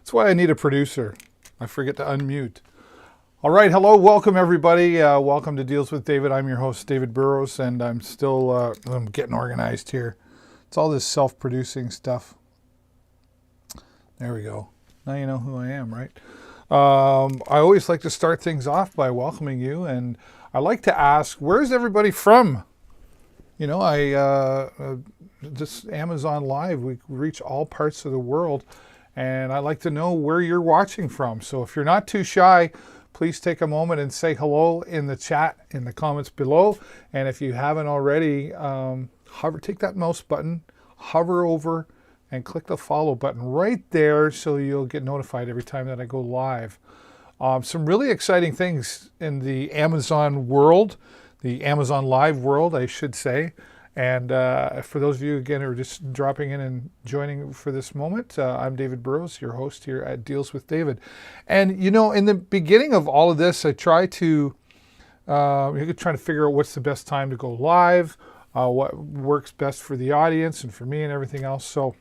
That's why I need a producer. I forget to unmute. All right, hello, welcome everybody. Welcome to Deals with David. I'm your host, David Burrows, and I'm still I'm getting organized here. It's all this self-producing stuff. There we go. Now you know who I am, right? I always like to start things off by welcoming you, and I like to ask, where's everybody from? You know, this Amazon Live, we reach all parts of the world, and I like to know where you're watching from. So if you're not too shy, please take a moment and say hello in the chat, in the comments below. And if you haven't already, take that mouse button, hover over, and click the follow button right there so you'll get notified every time that I go live. Some really exciting things in the Amazon world, the Amazon Live world, I should say. And for those of you, again, who are just dropping in and joining for this moment, I'm David Burrows, your host here at Deals with David. And, you know, in the beginning of all of this, I try to figure out what's the best time to go live, what works best for the audience and for me and everything else. So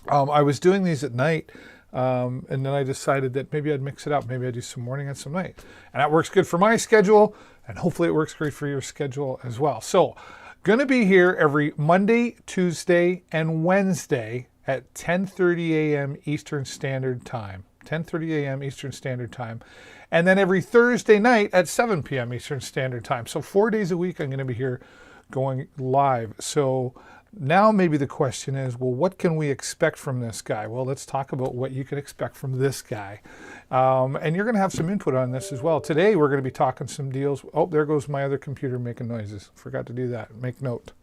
I was doing these at night, and then I decided that maybe I'd mix it up. Maybe I'd do some morning and some night. And that works good for my schedule, and hopefully it works great for your schedule as well. So, going to be here every Monday, Tuesday, and Wednesday at 10:30 a.m. Eastern Standard Time. 10:30 a.m. Eastern Standard Time. And then every Thursday night at 7 p.m. Eastern Standard Time. So 4 days a week I'm going to be here going live. So now maybe the question is, well, what can we expect from this guy? Well, let's talk about what you can expect from this guy. And you're going to have some input on this as well. Today, we're going to be talking some deals. Oh, there goes my other computer making noises. Forgot to do that. Make note.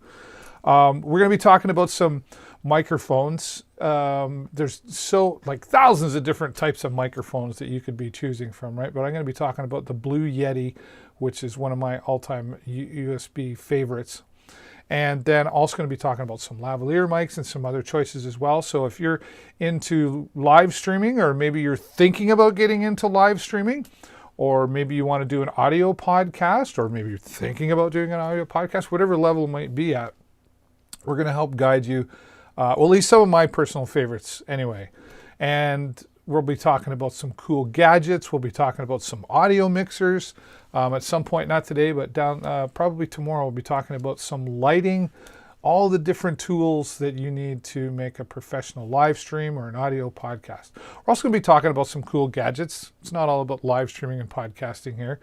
We're going to be talking about some microphones. There's thousands of different types of microphones that you could be choosing from, right? But I'm going to be talking about the Blue Yeti, which is one of my all-time USB favorites. And then also going to be talking about some lavalier mics and some other choices as well. So if you're into live streaming, or maybe you're thinking about getting into live streaming, or maybe you want to do an audio podcast, or maybe you're thinking about doing an audio podcast, whatever level it might be at, we're going to help guide you. Well, at least some of my personal favorites anyway. And we'll be talking about some cool gadgets. We'll be talking about some audio mixers. At some point, not today, but probably tomorrow, we'll be talking about some lighting, all the different tools that you need to make a professional live stream or an audio podcast. We're also going to be talking about some cool gadgets. It's not all about live streaming and podcasting here.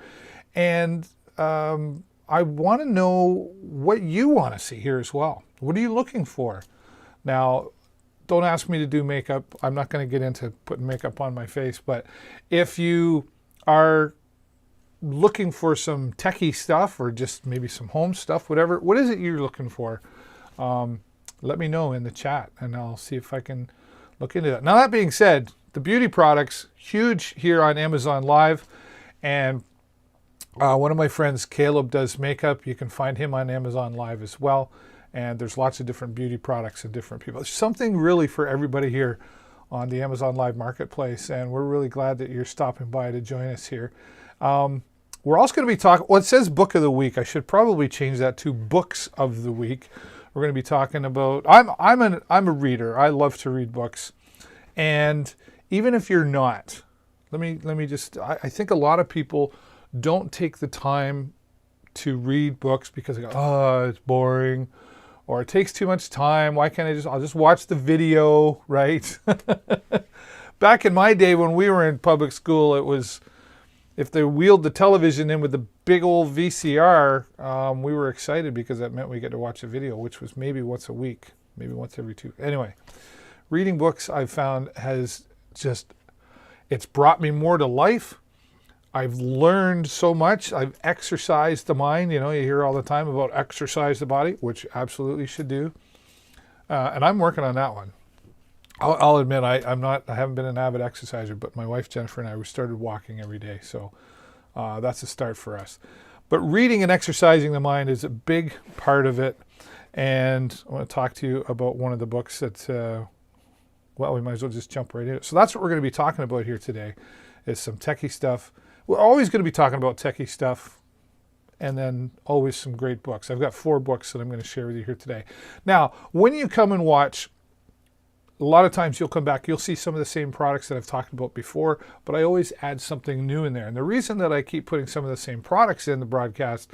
And I want to know what you want to see here as well. What are you looking for? Now, don't ask me to do makeup. I'm not going to get into putting makeup on my face, but if you are looking for some techie stuff, or just maybe some home stuff, whatever, what is it you're looking for? Let me know in the chat, and I'll see if I can look into that. Now, that being said, the beauty products, huge here on Amazon Live, and one of my friends, Caleb, does makeup. You can find him on Amazon Live as well, and there's lots of different beauty products and different people. There's something really for everybody here on the Amazon Live Marketplace, and we're really glad that you're stopping by to join us here. We're also going to be talking, well, it says Book of the Week. I should probably change that to Books of the Week. We're going to be talking about, I'm a reader. I love to read books. And even if you're not, let me just, I think a lot of people don't take the time to read books because they go, oh, it's boring, or it takes too much time. Why can't I'll just watch the video, right? Back in my day when we were in public school, it was, if they wheeled the television in with the big old VCR, we were excited because that meant we get to watch a video, which was maybe once a week, maybe once every two. Anyway, reading books I've found has just, it's brought me more to life. I've learned so much. I've exercised the mind. You know, you hear all the time about exercise the body, which absolutely should do. And I'm working on that one. I'll admit I haven't been an avid exerciser, but my wife Jennifer and I, we started walking every day, so that's a start for us. But reading and exercising the mind is a big part of it, and I want to talk to you about one of the books that, well, we might as well just jump right in it. So that's what we're going to be talking about here today, is some techie stuff. We're always going to be talking about techie stuff, and then always some great books. I've got 4 books that I'm going to share with you here today. Now, when you come and watch a lot of times you'll come back, you'll see some of the same products that I've talked about before, but I always add something new in there. And the reason that I keep putting some of the same products in the broadcast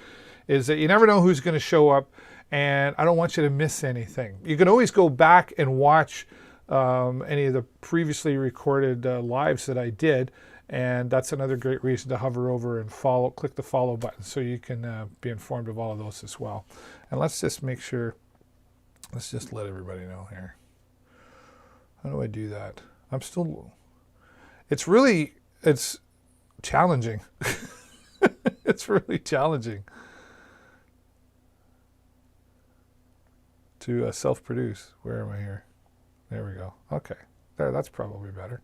is that you never know who's going to show up, and I don't want you to miss anything. You can always go back and watch any of the previously recorded lives that I did, and that's another great reason to hover over and click the follow button so you can be informed of all of those as well. And let's just make sure, let's just let everybody know here. How do I do that? It's challenging. It's really challenging to self-produce. Where am I here? There we go. Okay. There, that's probably better.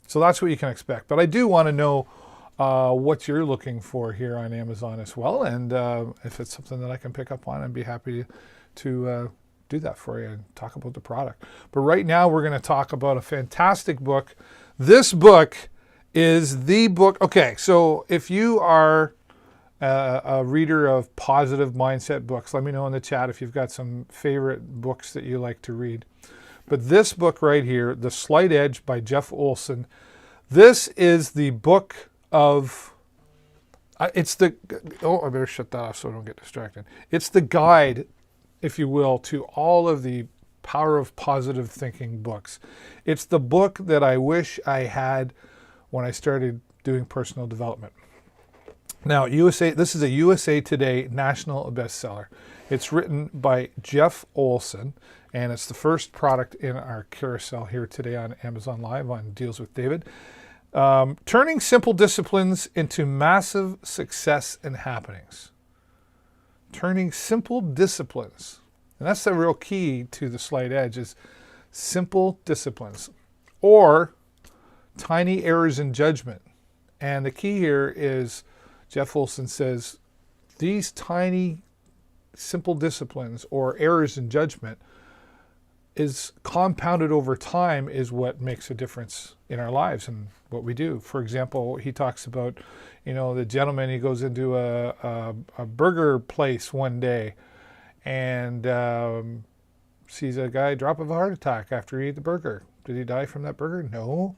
So that's what you can expect. But I do want to know what you're looking for here on Amazon as well. And if it's something that I can pick up on, I'd be happy to do that for you and talk about the product. But right now we're going to talk about a fantastic book. This book is the book. Okay, so if you are a reader of positive mindset books, let me know in the chat if you've got some favorite books that you like to read. But this book right here, The Slight Edge by Jeff Olson, this is the book of, I better shut that off so I don't get distracted. It's the guide, if you will, to all of the Power of Positive Thinking books. It's the book that I wish I had when I started doing personal development. Now, this is a USA Today national bestseller. It's written by Jeff Olson, and it's the first product in our carousel here today on Amazon Live on Deals with David. Turning simple disciplines into massive success and happenings. Turning simple disciplines. And that's the real key to the Slight Edge, is simple disciplines or tiny errors in judgment. And the key here is Jeff Olson says these tiny simple disciplines or errors in judgment is compounded over time is what makes a difference in our lives and what we do. For example, he talks about, the gentleman, he goes into a burger place one day and sees a guy drop of a heart attack after he ate the burger. Did he die from that burger? No.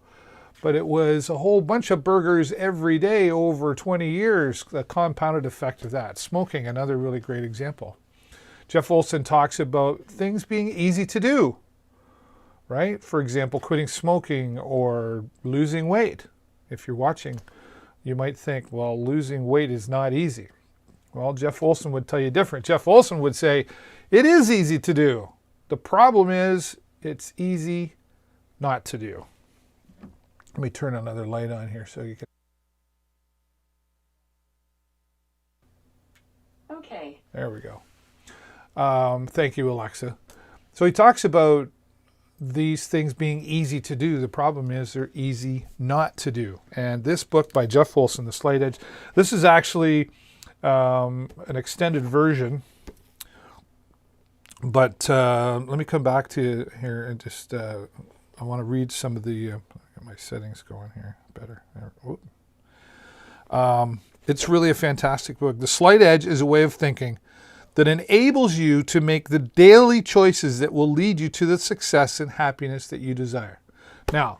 But it was a whole bunch of burgers every day over 20 years, the compounded effect of that. Smoking, another really great example. Jeff Olson talks about things being easy to do, right? For example, quitting smoking or losing weight. If you're watching, you might think, well, losing weight is not easy. Well, Jeff Olson would tell you different. Jeff Olson would say, it is easy to do. The problem is it's easy not to do. Let me turn another light on here so you can. Okay. There we go. Thank you, Alexa. So he talks about these things being easy to do. The problem is they're easy not to do. And this book by Jeff Olson, The Slight Edge, this is actually an extended version. But let me come back to here and just, I want to read some of the, get my settings going here better. It's really a fantastic book. The Slight Edge is a way of thinking that enables you to make the daily choices that will lead you to the success and happiness that you desire. Now,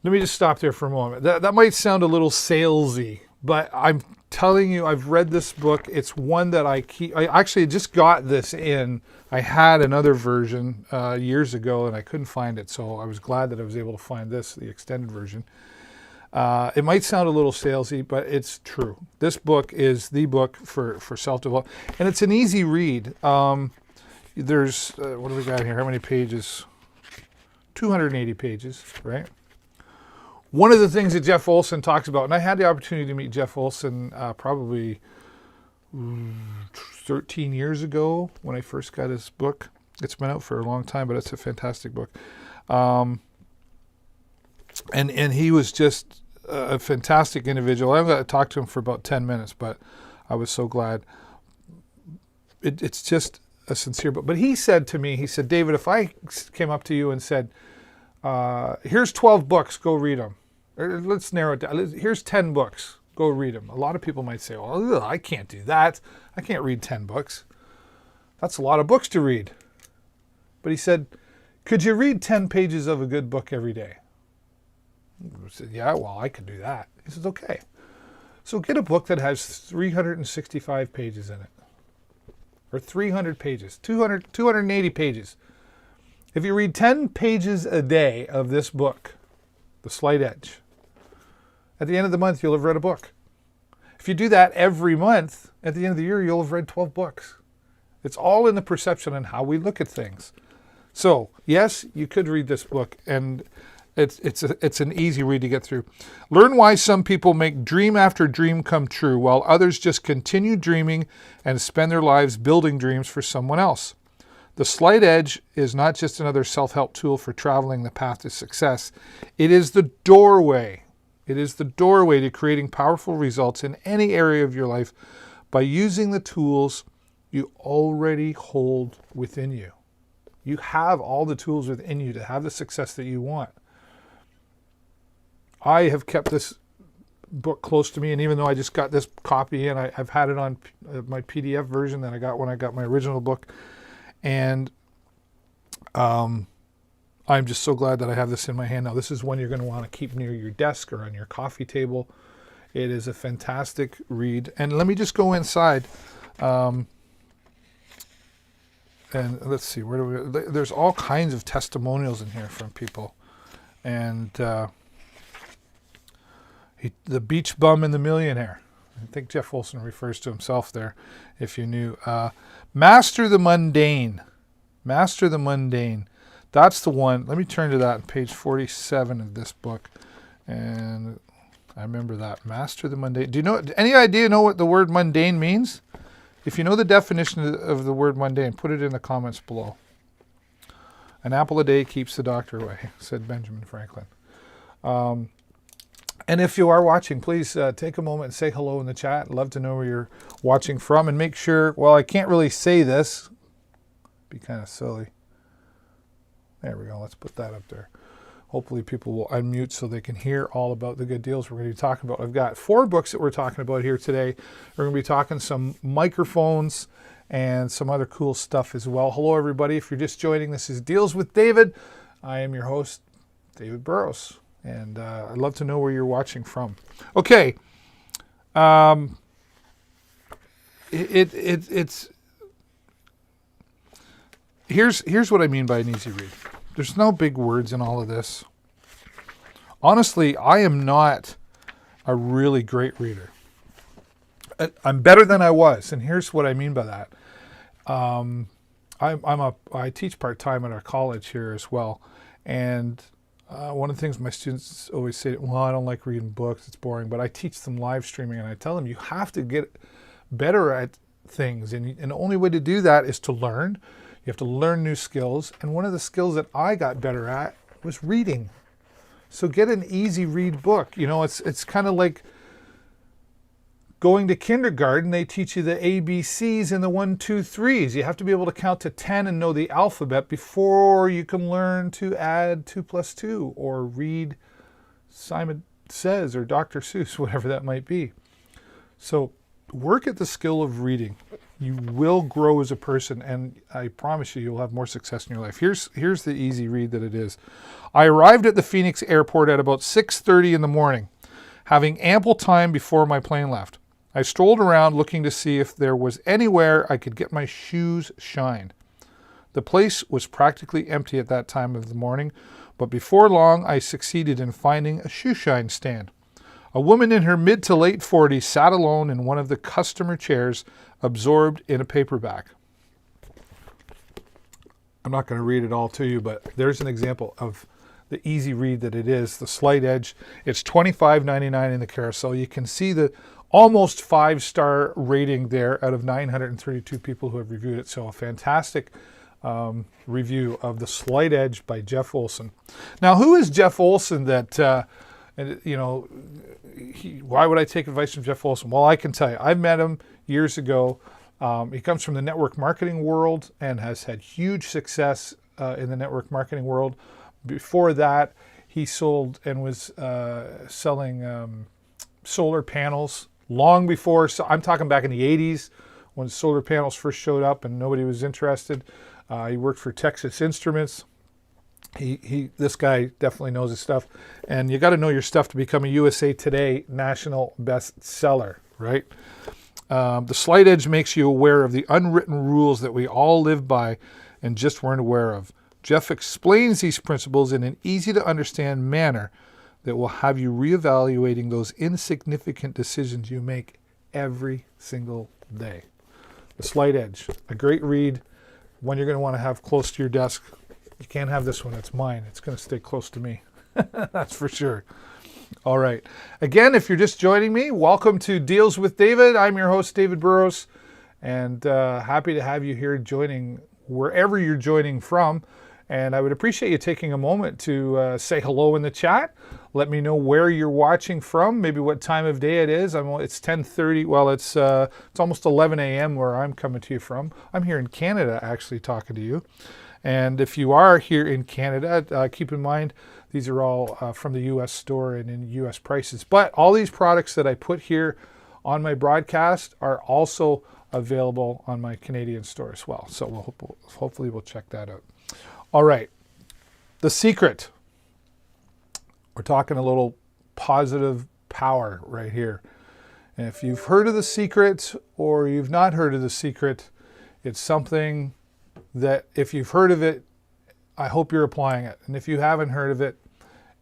let me just stop there for a moment. That might sound a little salesy, but I'm telling you, I've read this book. It's one that I actually just got this in. I had another version years ago and I couldn't find it, so I was glad that I was able to find this, the extended version. It might sound a little salesy, but it's true. This book is the book for self-development, and it's an easy read. There's, what do we got here? How many pages? 280 pages, right? One of the things that Jeff Olson talks about, and I had the opportunity to meet Jeff Olson probably 13 years ago when I first got his book. It's been out for a long time, but it's a fantastic book. And he was just a fantastic individual. I got to talk to him for about 10 minutes, but I was so glad. It's just a sincere book. But he said to me, he said, David, if I came up to you and said, here's 12 books, go read them. Or let's narrow it down. Here's 10 books, go read them. A lot of people might say, well, I can't do that. I can't read 10 books. That's a lot of books to read. But he said, could you read 10 pages of a good book every day? I said, yeah, well, I could do that. He says, okay. So get a book that has 365 pages in it. Or 300 pages, 280 pages. If you read 10 pages a day of this book, The Slight Edge, at the end of the month, you'll have read a book. If you do that every month, at the end of the year, you'll have read 12 books. It's all in the perception and how we look at things. So, yes, you could read this book, and it's an easy read to get through. Learn why some people make dream after dream come true, while others just continue dreaming and spend their lives building dreams for someone else. The Slight Edge is not just another self-help tool for traveling the path to success. It is the doorway. It is the doorway to creating powerful results in any area of your life by using the tools you already hold within you. You have all the tools within you to have the success that you want. I have kept this book close to me, and even though I just got this copy in, I've had it on my PDF version that I got when I got my original book, and I'm just so glad that I have this in my hand now. This is one you're going to want to keep near your desk or on your coffee table. It is a fantastic read. And let me just go inside. And let's see, where do we? There's all kinds of testimonials in here from people. And the beach bum and the millionaire. I think Jeff Olson refers to himself there, if you knew. Master the mundane. Master the mundane. That's the one. Let me turn to that on page 47 of this book. And I remember that. Master the mundane. Do you know, any idea know what the word mundane means? If you know the definition of the word mundane, put it in the comments below. An apple a day keeps the doctor away, said Benjamin Franklin. And if you are watching, please take a moment and say hello in the chat. I'd love to know where you're watching from. And make sure, well, I can't really say this. Be kind of silly. There we go. Let's put that up there. Hopefully people will unmute so they can hear all about the good deals we're going to be talking about. I've got 4 books that we're talking about here today. We're going to be talking some microphones and some other cool stuff as well. Hello, everybody. If you're just joining, this is Deals with David. I am your host, David Burrows, and I'd love to know where you're watching from. Okay. Here's what I mean by an easy read. There's no big words in all of this. Honestly, I am not a really great reader. I'm better than I was, and here's what I mean by that. I teach part-time at our college here as well, and one of the things my students always say, well, I don't like reading books, it's boring, but I teach them live streaming, and I tell them you have to get better at things, and the only way to do that is to learn. You have to learn new skills. And one of the skills that I got better at was reading. So get an easy read book. You know, it's kind of like going to kindergarten. They teach you the ABCs and the 1, 2, 3s. You have to be able to count to 10 and know the alphabet before you can learn to add 2 plus 2 or read Simon Says or Dr. Seuss, whatever that might be. So work at the skill of reading. You will grow as a person, and I promise you'll have more success in your life. Here's the easy read that it is. I arrived at the Phoenix airport at about 6:30 in the morning, having ample time before my plane left. I strolled around looking to see if there was anywhere I could get my shoes shined. The place was practically empty at that time of the morning, but before long I succeeded in finding a shoe shine stand. A woman in her mid to late 40s sat alone in one of the customer chairs, absorbed in a paperback. I'm not going to read it all to you, but there's an example of the easy read that it is, The Slight Edge. It's $25.99 in the carousel. You can see the almost 5-star rating there out of 932 people who have reviewed it. So a fantastic review of The Slight Edge by Jeff Olson. Now, who is Jeff Olson that... why would I take advice from Jeff Olson? Well, I can tell you, I met him years ago. He comes from the network marketing world and has had huge success in the network marketing world. Before that, he sold and was selling solar panels long before. So I'm talking back in the 80s when solar panels first showed up and nobody was interested. He worked for Texas Instruments. This guy definitely knows his stuff. And you got to know your stuff to become a USA Today national bestseller, right? The Slight Edge makes you aware of the unwritten rules that we all live by and just weren't aware of. Jeff explains these principles in an easy-to-understand manner that will have you reevaluating those insignificant decisions you make every single day. The Slight Edge, a great read, one you're going to want to have close to your desk. You can't have this one, it's mine. It's going to stay close to me. That's for sure. All right. Again, if you're just joining me, welcome to Deals with David. I'm your host, David Burrows, and happy to have you here joining wherever you're joining from. And I would appreciate you taking a moment to say hello in the chat. Let me know where you're watching from, maybe what time of day it is. It's 10:30. Well, it's almost 11 a.m. where I'm coming to you from. I'm here in Canada, actually, talking to you. And if you are here in Canada, keep in mind, these are all from the U.S. store and in U.S. prices. But all these products that I put here on my broadcast are also available on my Canadian store as well. So hopefully we'll check that out. All right, The Secret. We're talking a little positive power right here. And if you've heard of The Secret or you've not heard of The Secret, it's something that if you've heard of it, I hope you're applying it. And if you haven't heard of it,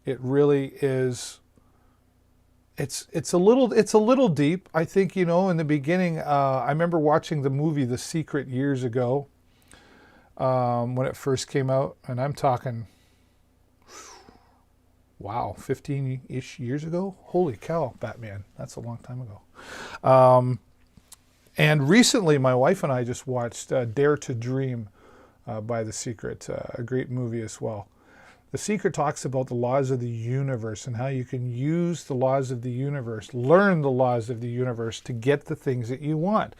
it really is, it's a little deep. I think, in the beginning, I remember watching the movie The Secret years ago. When it first came out, and I'm talking, wow, 15-ish years ago? Holy cow, Batman. That's a long time ago. And recently, my wife and I just watched Dare to Dream by The Secret, a great movie as well. The Secret talks about the laws of the universe and how you can use the laws of the universe, learn the laws of the universe to get the things that you want.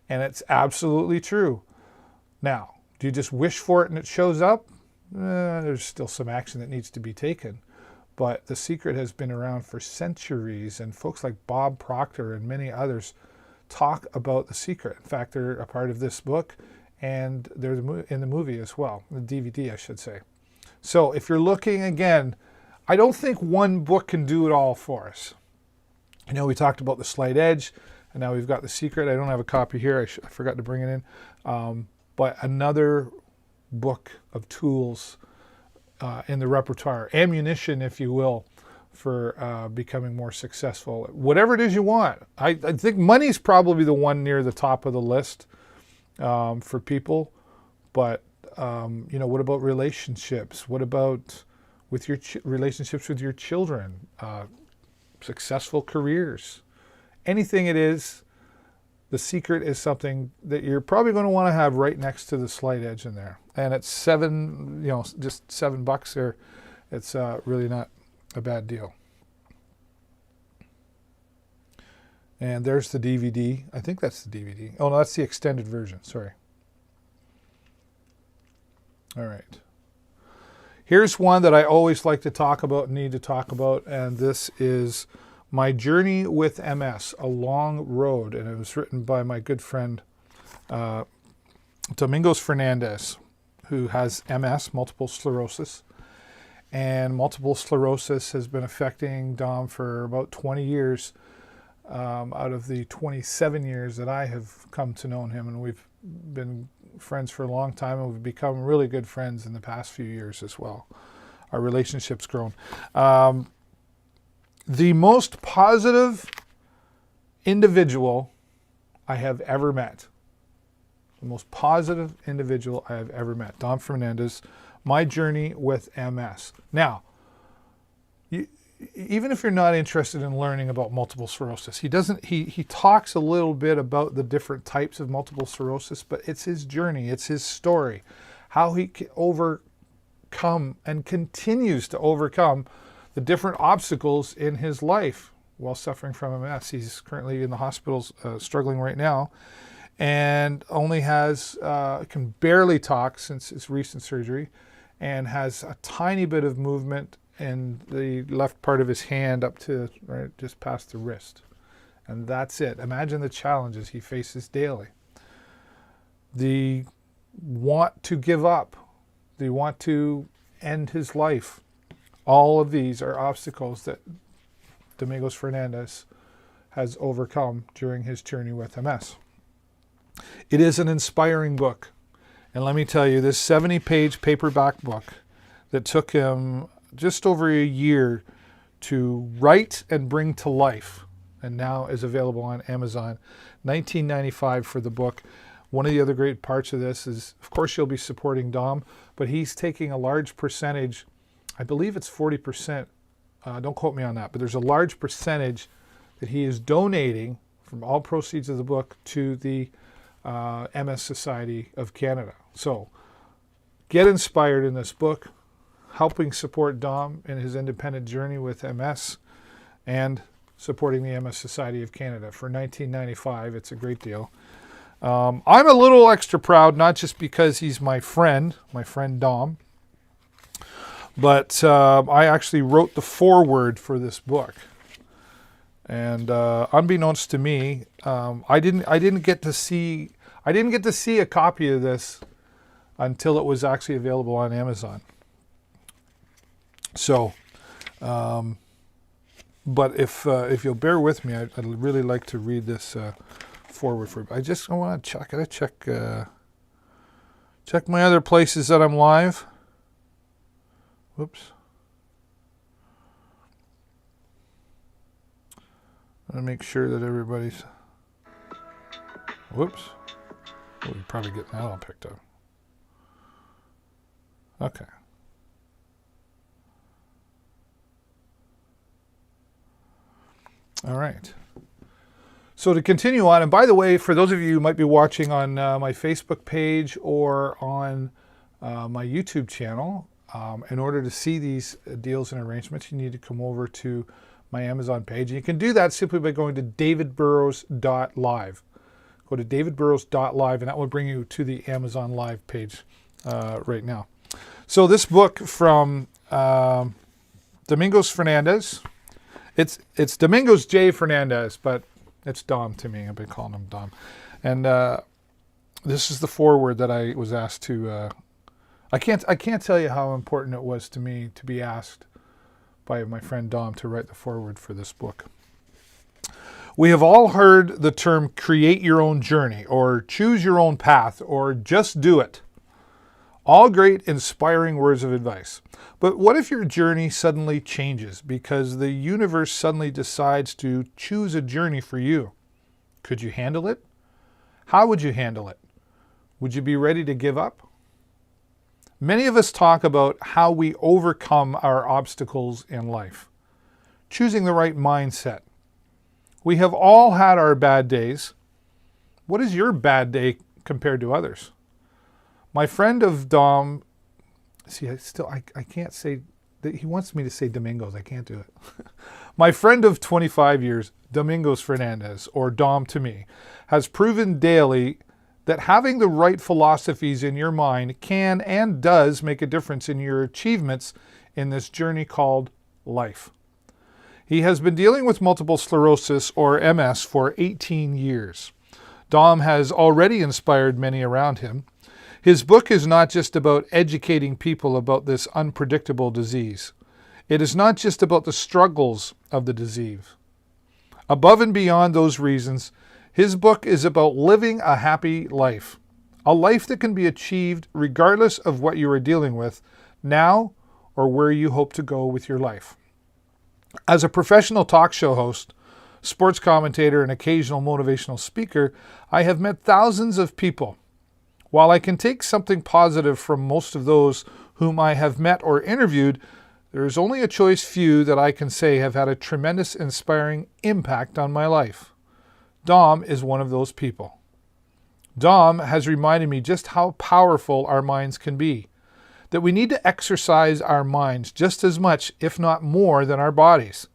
And it's absolutely true. Now, do you just wish for it and it shows up? There's still some action that needs to be taken. But The Secret has been around for centuries, and folks like Bob Proctor and many others talk about The Secret. In fact, they're a part of this book, and they're in the movie as well, the DVD, I should say. So if you're looking, again, I don't think one book can do it all for us. We talked about The Slight Edge, and now we've got The Secret. I don't have a copy here. I forgot to bring it in. But another book of tools in the repertoire, ammunition, if you will, for becoming more successful. Whatever it is you want. I think money's probably the one near the top of the list for people. But, what about relationships? What about with your relationships with your children? Successful careers? Anything it is. The Secret is something that you're probably going to want to have right next to The Slight Edge in there. And it's just $7 there. It's really not a bad deal. And there's the DVD. I think that's the DVD. Oh, no, that's the extended version. Sorry. All right. Here's one that I always like to talk about, need to talk about, and this is My Journey with MS, A Long Road, and it was written by my good friend Domingos Fernandez, who has MS, multiple sclerosis. And multiple sclerosis has been affecting Dom for about 20 years out of the 27 years that I have come to know him. And we've been friends for a long time, and we've become really good friends in the past few years as well. Our relationship's grown. The most positive individual I have ever met. The most positive individual I have ever met. Dom Fernandez, My Journey with MS. Now, even if you're not interested in learning about multiple sclerosis, he talks a little bit about the different types of multiple sclerosis, but it's his journey, it's his story, how he overcome and continues to overcome the different obstacles in his life while suffering from MS. He's currently in the hospital struggling right now, and only can barely talk since his recent surgery, and has a tiny bit of movement in the left part of his hand up to right just past the wrist. And that's it. Imagine the challenges he faces daily. The want to give up. They want to end his life. All of these are obstacles that Domingos Fernandez has overcome during his journey with MS. It is an inspiring book. And let me tell you, this 70-page paperback book that took him just over a year to write and bring to life, and now is available on Amazon, $19.95 for the book. One of the other great parts of this is, of course, you'll be supporting Dom, but he's taking a large percentage, I believe it's 40%, don't quote me on that, but there's a large percentage that he is donating from all proceeds of the book to the MS Society of Canada. So get inspired in this book, helping support Dom in his independent journey with MS and supporting the MS Society of Canada. For $19.95, it's a great deal. I'm a little extra proud, not just because he's my friend Dom, but I actually wrote the foreword for this book. And unbeknownst to me, I didn't get to see a copy of this until it was actually available on Amazon. So, but if you'll bear with me, I'd really like to read this forward for you. I want to check. I gotta check my other places that I'm live. Whoops. I want to make sure that everybody's. Whoops. Oh, you're probably getting that all picked up. Okay. All right. So to continue on, and by the way, for those of you who might be watching on my Facebook page or on my YouTube channel, in order to see these deals and arrangements, you need to come over to my Amazon page. And you can do that simply by going to davidburrows.live. Go to davidburrows.live, and that will bring you to the Amazon Live page right now. So this book from Domingos Fernandez, it's Domingos J. Fernandez, but it's Dom to me. I've been calling him Dom. And this is the foreword that I was asked to. I can't tell you how important it was to me to be asked by my friend Dom to write the foreword for this book. We have all heard the term create your own journey, or choose your own path, or just do it. All great, inspiring words of advice. But what if your journey suddenly changes because the universe suddenly decides to choose a journey for you? Could you handle it? How would you handle it? Would you be ready to give up? Many of us talk about how we overcome our obstacles in life. Choosing the right mindset. We have all had our bad days. What is your bad day compared to others? My friend of Dom, I can't say, he wants me to say Domingos, I can't do it. My friend of 25 years, Domingos Fernandez, or Dom to me, has proven daily that having the right philosophies in your mind can and does make a difference in your achievements in this journey called life. He has been dealing with multiple sclerosis, or MS, for 18 years. Dom has already inspired many around him. His book is not just about educating people about this unpredictable disease. It is not just about the struggles of the disease. Above and beyond those reasons, his book is about living a happy life. A life that can be achieved regardless of what you are dealing with now or where you hope to go with your life. As a professional talk show host, sports commentator, and occasional motivational speaker, I have met thousands of people. While I can take something positive from most of those whom I have met or interviewed, there is only a choice few that I can say have had a tremendous inspiring impact on my life. Dom is one of those people. Dom has reminded me just how powerful our minds can be, that we need to exercise our minds just as much, if not more, than our bodies.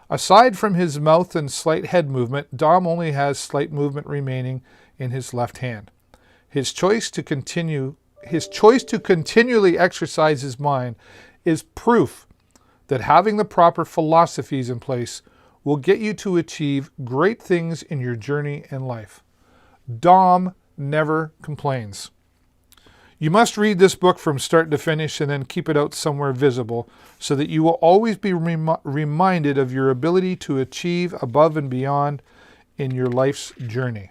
Aside from his mouth and slight head movement, Dom only has slight movement remaining in his left hand. His choice to continually exercise his mind is proof that having the proper philosophies in place will get you to achieve great things in your journey in life. Dom never complains. You must read this book from start to finish and then keep it out somewhere visible so that you will always be reminded of your ability to achieve above and beyond in your life's journey.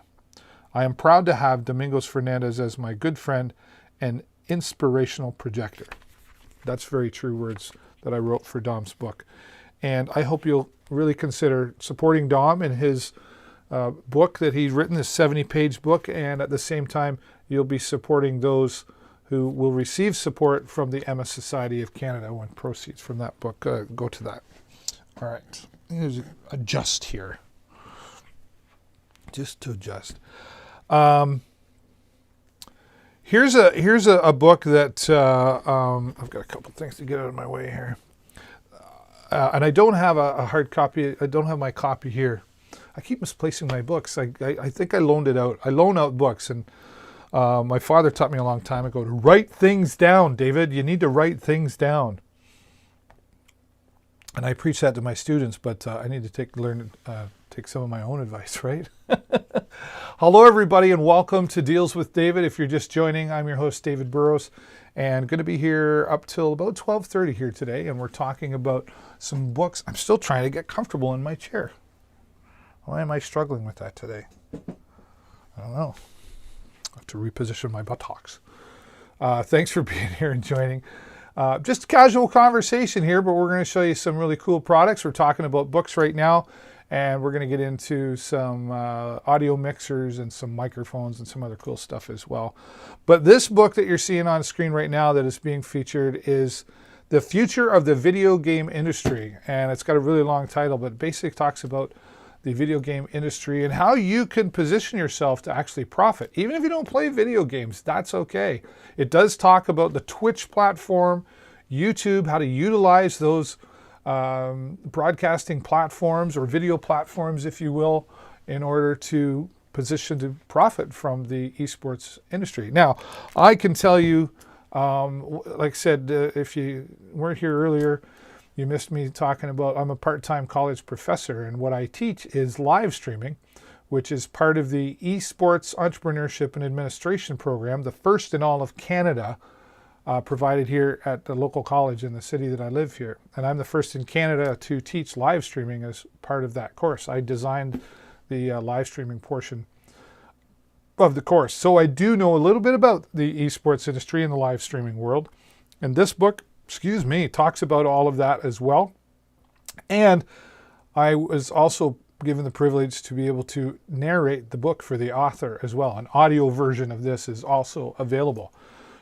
I am proud to have Domingos Fernandez as my good friend and inspirational projector. That's very true words that I wrote for Dom's book. And I hope you'll really consider supporting Dom in his book that he's written, this 70-page book, and at the same time, you'll be supporting those who will receive support from the Emma Society of Canada when proceeds from that book go to that. All right, let's adjust here. Just to adjust. Here's a book that I've got a couple things to get out of my way here, and I don't have a hard copy. I don't have my copy here. I keep misplacing my books. I think I loaned it out. I loan out books, and my father taught me a long time ago to write things down, David. You need to write things down. And I preach that to my students, but I need to take some of my own advice, right? Hello, everybody, and welcome to Deals with David. If you're just joining, I'm your host, David Burrows, and going to be here up till about 12:30 here today, and we're talking about some books. I'm still trying to get comfortable in my chair. Why am I struggling with that today? I don't know. I have to reposition my buttocks. Thanks for being here and joining. Just casual conversation here, but we're going to show you some really cool products. We're talking about books right now, and we're going to get into some audio mixers and some microphones and some other cool stuff as well. But this book that you're seeing on screen right now that is being featured is The Future of the Video Game Industry. And it's got a really long title, but basically talks about the video game industry and how you can position yourself to actually profit. Even if you don't play video games, that's okay. It does talk about the Twitch platform, YouTube, how to utilize those broadcasting platforms or video platforms, if you will, in order to position to profit from the esports industry. Now, I can tell you, like I said, if you weren't here earlier, you missed me talking about, I'm a part-time college professor, and what I teach is live streaming, which is part of the Esports Entrepreneurship and Administration program, the first in all of Canada, provided here at the local college in the city that I live here. And I'm the first in Canada to teach live streaming as part of that course. I designed the live streaming portion of the course. So I do know a little bit about the esports industry and the live streaming world. And this book, talks about all of that as well. And I was also given the privilege to be able to narrate the book for the author as well. An audio version of this is also available.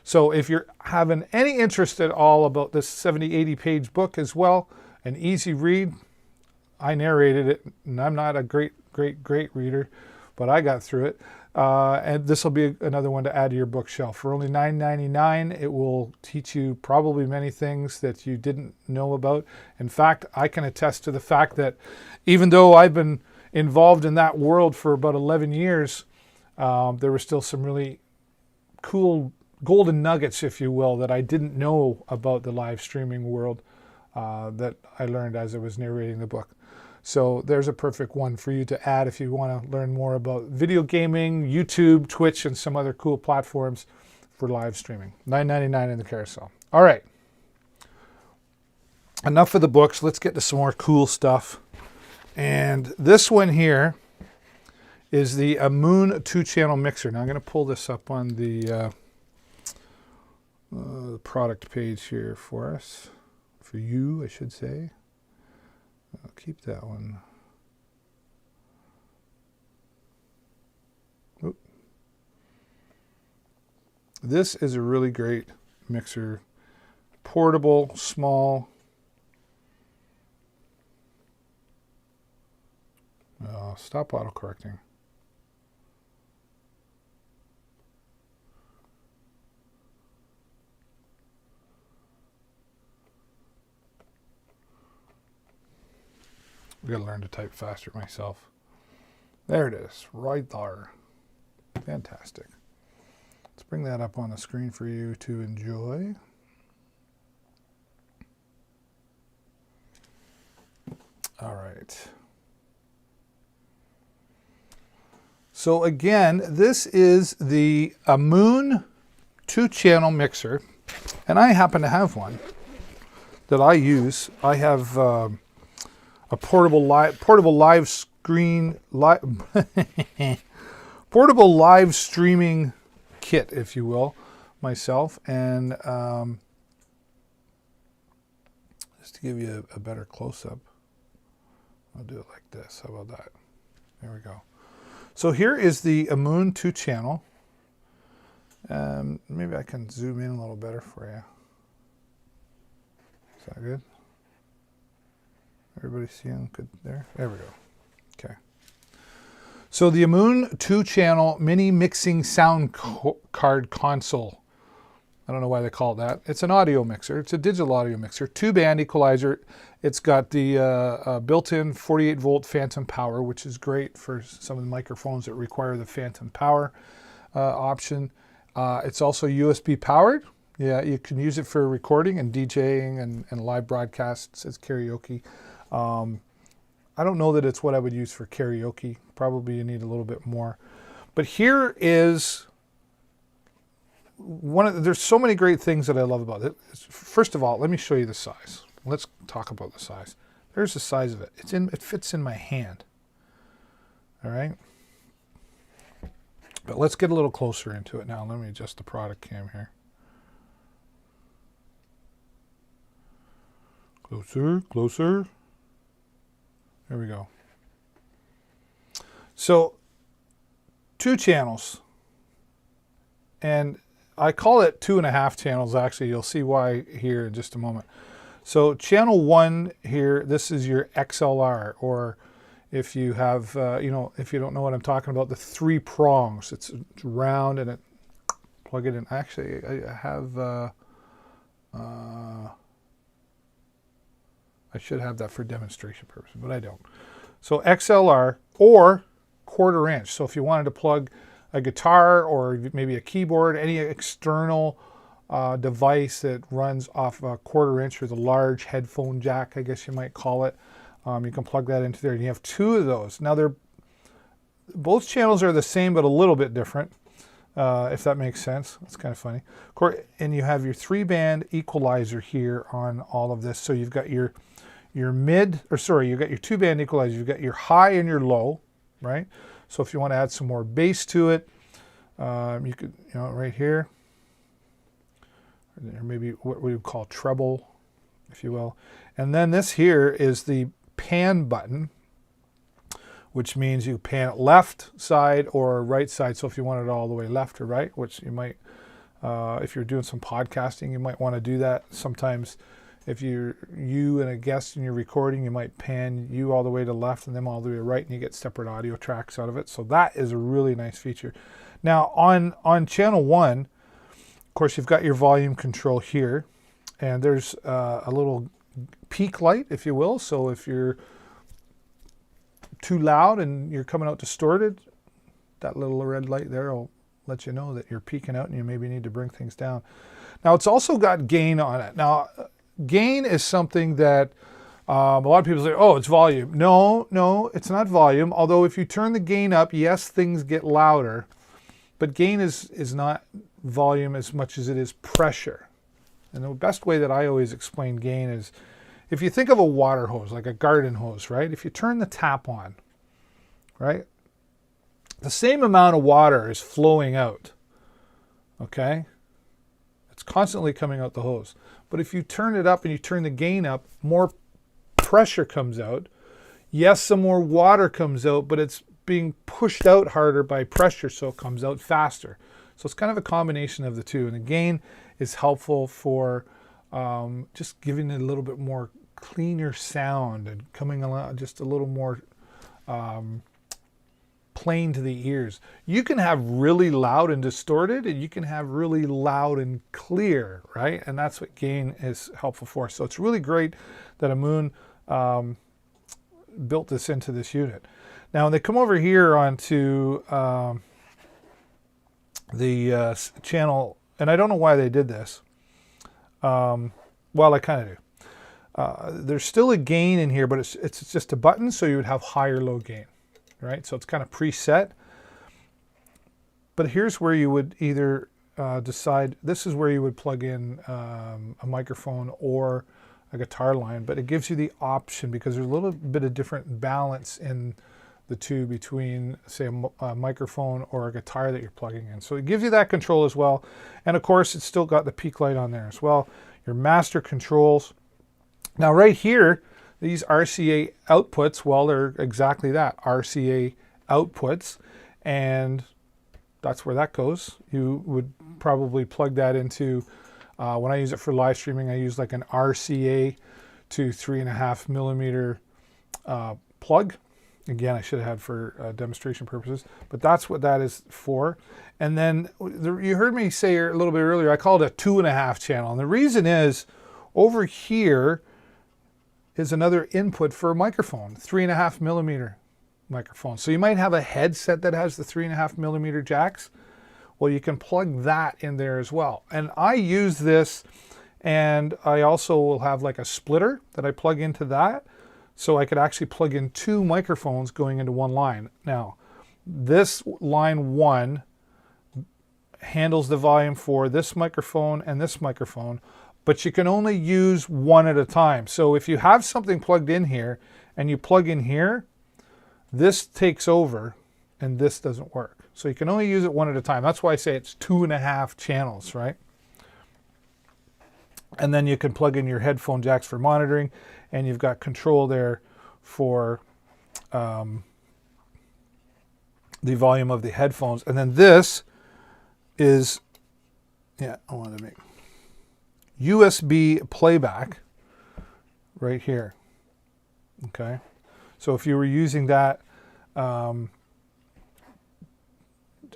So if you're having any interest at all about this 70, 80-page book as well, an easy read, I narrated it, and I'm not a great reader, but I got through it. And this will be another one to add to your bookshelf. For only $9.99, it will teach you probably many things that you didn't know about. In fact, I can attest to the fact that even though I've been involved in that world for about 11 years, there were still some really cool golden nuggets, if you will, that I didn't know about the live streaming world that I learned as I was narrating the book. So there's a perfect one for you to add if you want to learn more about video gaming, YouTube, Twitch, and some other cool platforms for live streaming. $9.99 in the carousel. All right. Enough of the books. Let's get to some more cool stuff. And this one here is the Amoon 2-channel mixer. Now I'm going to pull this up on the product page here for us. For you, I should say. I'll keep that one. Oop. This is a really great mixer. Portable, small. Stop autocorrecting. I've got to learn to type faster myself. There it is, right there. Fantastic. Let's bring that up on the screen for you to enjoy. All right. So again, this is the Amoon 2-channel mixer, and I happen to have one that I use. I have a portable live streaming kit, if you will, myself. And just to give you a better close-up, I'll do it like this. How about that? There we go. So here is the Amoon 2-channel. Maybe I can zoom in a little better for you. Is that good? Everybody seeing good there? There we go. Okay. So the Amoon 2-channel mini mixing sound card console. I don't know why they call it that. It's an audio mixer. It's a digital audio mixer. 2-band equalizer. It's got the built-in 48-volt phantom power, which is great for some of the microphones that require the phantom power option. It's also USB powered. Yeah, you can use it for recording and DJing and live broadcasts as karaoke. I don't know that it's what I would use for karaoke. Probably you need a little bit more. But here is there's so many great things that I love about it. First of all, let me show you the size. Let's talk about the size. There's the size of it. It fits in my hand. All right. But let's get a little closer into it now. Let me adjust the product cam here. Closer, closer. There we go. So 2 channels. And I call it 2.5 channels, actually. You'll see why here in just a moment. So channel 1 here, this is your XLR, or if you have, if you don't know what I'm talking about, the 3 prongs. It's round and plug it in. Actually, I have, I should have that for demonstration purposes, but I don't. So XLR or 1/4 inch. So if you wanted to plug a guitar or maybe a keyboard, any external device that runs off a 1/4 inch, or the large headphone jack, I guess you might call it, you can plug that into there. And you have 2 of those. Now both channels are the same, but a little bit different, if that makes sense. It's kind of funny. And you have your 3-band equalizer here on all of this. So you've got your you've got your 2-band equalizer. You've got your high and your low, right? So if you want to add some more bass to it, you could, right here, or maybe what we would call treble, if you will. And then this here is the pan button, which means you pan it left side or right side. So if you want it all the way left or right, which you might, if you're doing some podcasting, you might want to do that. Sometimes if you and a guest and you're recording, you might pan you all the way to left and them all the way to right, and you get separate audio tracks out of it. So that is a really nice feature. Now on channel 1, of course, you've got your volume control here, and there's a little peak light, if you will. So if you're too loud and you're coming out distorted, that little red light there will let you know that you're peaking out and you maybe need to bring things down. Now it's also got gain on it. Now gain is something that a lot of people say, oh, it's volume. No, it's not volume. Although if you turn the gain up, yes, things get louder, but gain is not volume as much as it is pressure. And the best way that I always explain gain is, if you think of a water hose, like a garden hose, right? If you turn the tap on, right? The same amount of water is flowing out, okay? It's constantly coming out the hose. But if you turn it up and you turn the gain up, more pressure comes out. Yes, some more water comes out, but it's being pushed out harder by pressure, so it comes out faster. So it's kind of a combination of the two. And the gain is helpful for just giving it a little bit more cleaner sound and coming along just a little more plain to the ears. You can have really loud and distorted, and you can have really loud and clear, right? And that's what gain is helpful for. So it's really great that Amoon built this into this unit. Now when they come over here onto the channel, and I don't know why they did this. Well, I kind of do. There's still a gain in here, but it's just a button, so you would have high or low gain, right? So it's kind of preset. But here's where you would either decide, this is where you would plug in a microphone or a guitar line, but it gives you the option because there's a little bit of different balance in the two between, say, a microphone or a guitar that you're plugging in. So it gives you that control as well. And of course, it's still got the peak light on there as well. Your master controls. Now right here, these RCA outputs, well, they're exactly that, RCA outputs. And that's where that goes. You would probably plug that into, when I use it for live streaming, I use like an RCA to 3.5 millimeter plug. Again, I should have had for demonstration purposes, but that's what that is for. And then you heard me say a little bit earlier, I call it a 2.5 channel. And the reason is over here is another input for a microphone, 3.5 millimeter microphone. So you might have a headset that has the 3.5 millimeter jacks. Well, you can plug that in there as well. And I use this, and I also will have like a splitter that I plug into that. So I could actually plug in two microphones going into one line. Now, this line 1 handles the volume for this microphone and this microphone, but you can only use one at a time. So if you have something plugged in here and you plug in here, this takes over and this doesn't work. So you can only use it one at a time. That's why I say it's 2.5 channels, right? And then you can plug in your headphone jacks for monitoring, and you've got control there for the volume of the headphones. And then this is, I want to make USB playback right here. Okay, so if you were using that,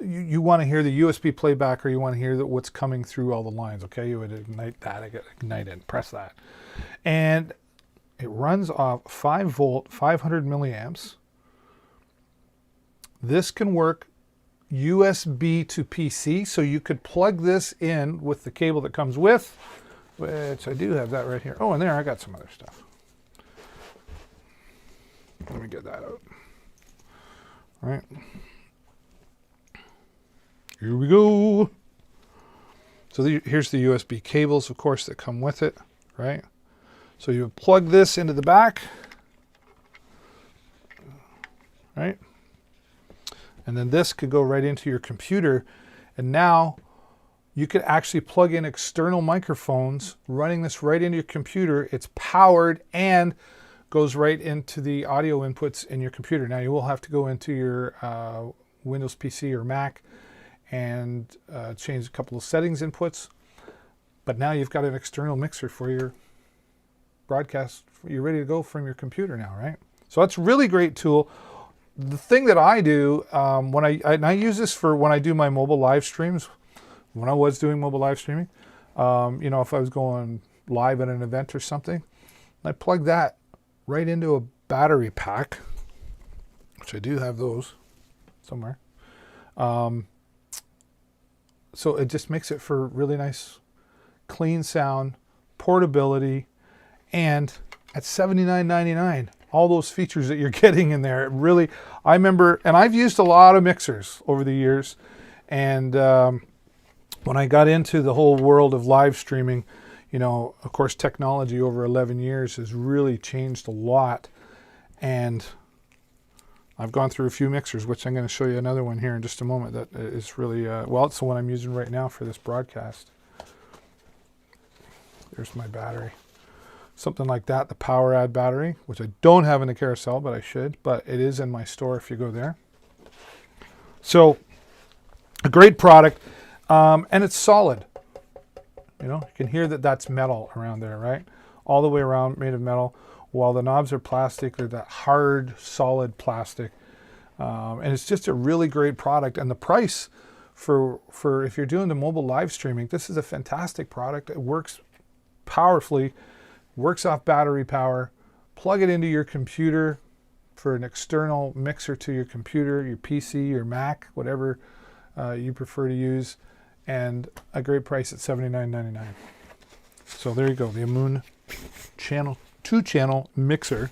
you want to hear the USB playback, or you want to hear what's coming through all the lines. Okay, you would ignite that, ignite it, press that, and it runs off 5 volt, 500 milliamps. This can work USB to PC, so you could plug this in with the cable that comes with, which I do have that right here. Oh, and there I got some other stuff. Let me get that out. All right. Here we go. So here's the USB cables, of course, that come with it, right? So you plug this into the back, right? And then this could go right into your computer. And now you could actually plug in external microphones, running this right into your computer. It's powered and goes right into the audio inputs in your computer. Now you will have to go into your Windows PC or Mac and change a couple of settings inputs. But now you've got an external mixer for your broadcast. You're ready to go from your computer now, right? So that's a really great tool. The thing that I do when I use this for when I do my mobile live streams, when I was doing mobile live streaming, you know, if I was going live at an event or something, I plug that right into a battery pack, which I do have those somewhere. So it just makes it for really nice, clean sound, portability, and at $79.99, all those features that you're getting in there. It really, I remember, and I've used a lot of mixers over the years, and when I got into the whole world of live streaming, you know, of course, technology over 11 years has really changed a lot, and I've gone through a few mixers, which I'm going to show you another one here in just a moment that is really, well, it's the one I'm using right now for this broadcast. There's my battery. Something like that, the PowerAd battery, which I don't have in the carousel, but I should, but it is in my store if you go there. So, a great product, and it's solid. You know, you can hear that that's metal around there, right? All the way around, made of metal. While the knobs are plastic, they're that hard, solid plastic. And it's just a really great product. And the price for if you're doing the mobile live streaming, this is a fantastic product. It works powerfully, works off battery power. Plug it into your computer for an external mixer to your computer, your PC, your Mac, whatever you prefer to use. And a great price at $79.99. So there you go, the Amoon channel. 2-channel mixer.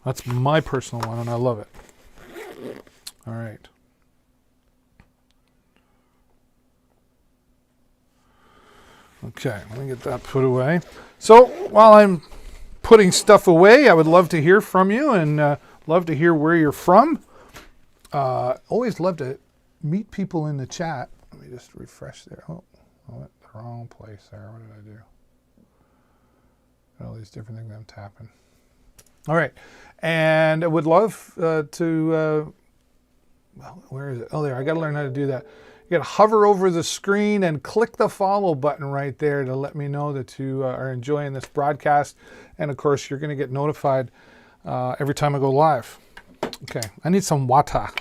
That's my personal one, and I love it. All right. Okay, let me get that put away. So while I'm putting stuff away, I would love to hear from you and love to hear where you're from. Always love to meet people in the chat. Let me just refresh there. Oh, I went the wrong place there. What did I do? All these different things I'm tapping. All right, and I would love to, well, where is it? Oh, there, I got to learn how to do that. You got to hover over the screen and click the follow button right there to let me know that you are enjoying this broadcast. And of course, you're going to get notified every time I go live. Okay, I need some water. I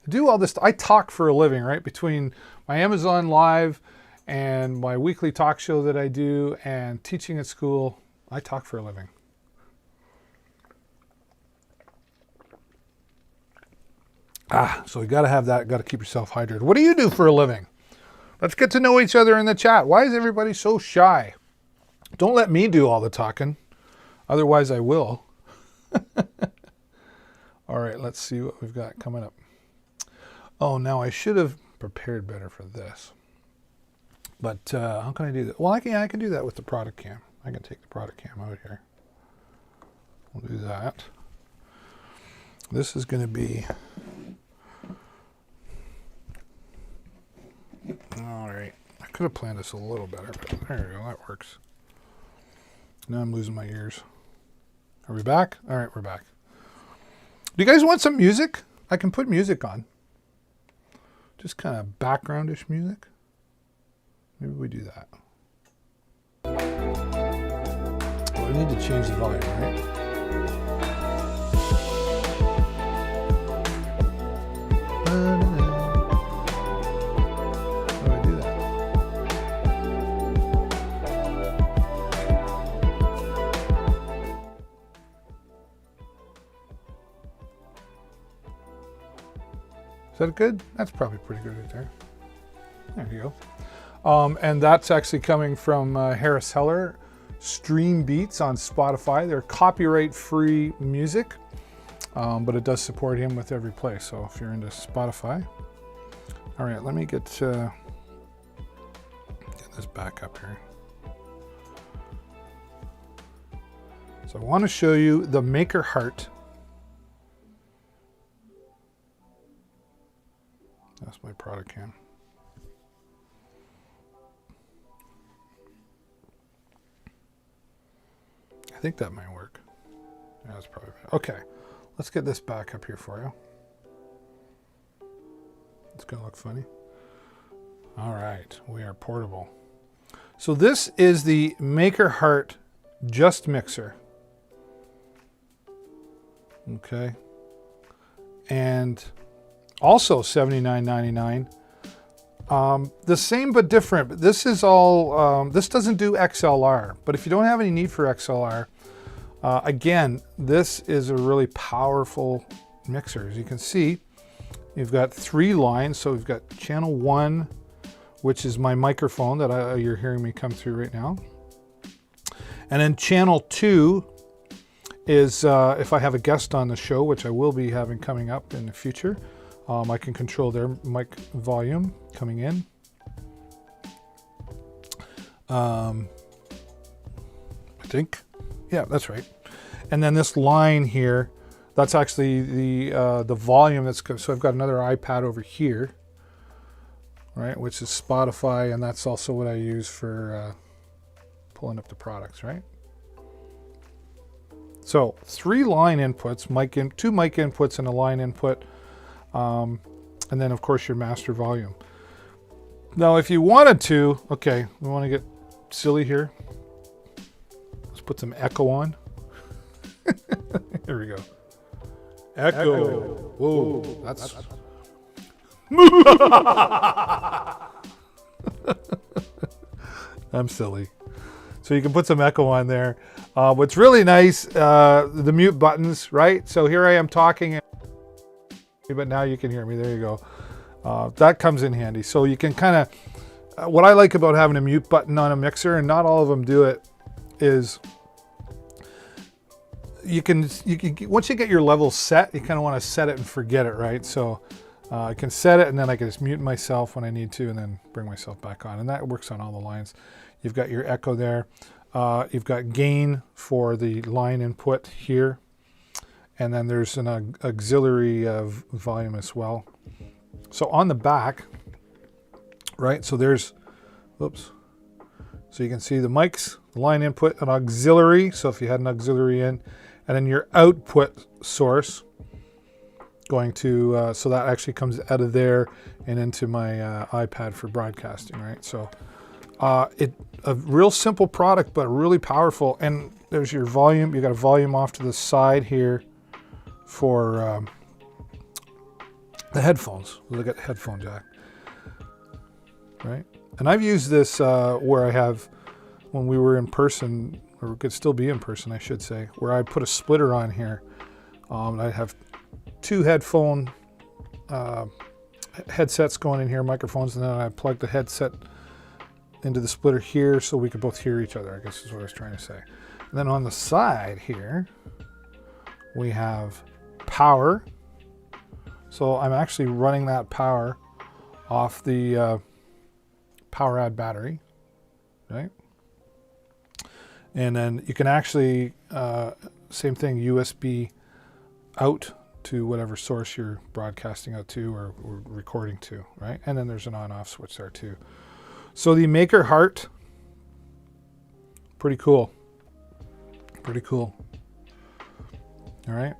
do all this. I talk for a living, right? Between my Amazon Live and my weekly talk show that I do and teaching at school, I talk for a living. So you got to have that. Got to keep yourself hydrated. What do you do for a living? Let's get to know each other in the chat. Why is everybody so shy? Don't let me do all the talking. Otherwise, I will. All right, let's see what we've got coming up. Oh, now I should have prepared better for this. But how can I do that? Well, I can do that with the product cam. I can take the product cam out here. We'll do that. This is going to be... All right. I could have planned this a little better, but there we go. That works. Now I'm losing my ears. Are we back? All right, we're back. Do you guys want some music? I can put music on. Just kind of backgroundish music. Maybe we do that. Well, I need to change the volume, right? Is that good? That's probably pretty good right there. There you go. And that's actually coming from Harris Heller, Stream Beats on Spotify. They're copyright-free music, but it does support him with every play. So if you're into Spotify. All right, let me get this back up here. So I want to show you the Maker Heart. That's my product cam. I think that might work. Yeah, that's probably better. Okay, let's get this back up here for you. It's gonna look funny. All right, we are portable. So this is the Maker Heart Just Mixer. Okay, and also $79.99. The same but different. But this is all. This doesn't do XLR. But if you don't have any need for XLR, again, this is a really powerful mixer. As you can see, you've got 3 lines. So we've got channel 1, which is my microphone that you're hearing me come through right now, and then channel 2 is if I have a guest on the show, which I will be having coming up in the future. I can control their mic volume coming in. I think, yeah, that's right. And then this line here, that's actually the volume that's good. So I've got another iPad over here, right, which is Spotify, and that's also what I use for pulling up the products, right? So 3 line inputs, 2 mic inputs and a line input. And then of course your master volume. Now if you wanted to, okay, we want to get silly here. Let's put some echo on. Here we go. Echo. Whoa, that's... I'm silly. So you can put some echo on there. What's really nice, the mute buttons, right? So here I am talking, but now you can hear me. There you go. That comes in handy. So you can kind of, what I like about having a mute button on a mixer, and not all of them do it, is you can once you get your level set, you kind of want to set it and forget it, right? So I can set it, and then I can just mute myself when I need to, and then bring myself back on, and that works on all the lines. You've got your echo there. You've got gain for the line input here. And then there's an auxiliary volume as well. So on the back, right, so there's, oops. So you can see the mics, the line input, an auxiliary. So if you had an auxiliary in, and then your output source going to, so that actually comes out of there and into my iPad for broadcasting, right? So a real simple product, but really powerful. And there's your volume. You got a volume off to the side here for the headphones. Look at the headphone jack, right? And I've used this where I have, when we were in person, or could still be in person, I should say, where I put a splitter on here. I have two headphone headsets going in here, microphones, and then I plug the headset into the splitter here so we could both hear each other, I guess is what I was trying to say. And then on the side here, we have power. So I'm actually running that power off the PowerAd battery, right? And then you can actually, same thing, USB out to whatever source you're broadcasting out to or recording to, right? And then there's an on-off switch there too. So the Maker Heart, pretty cool. Pretty cool. All right.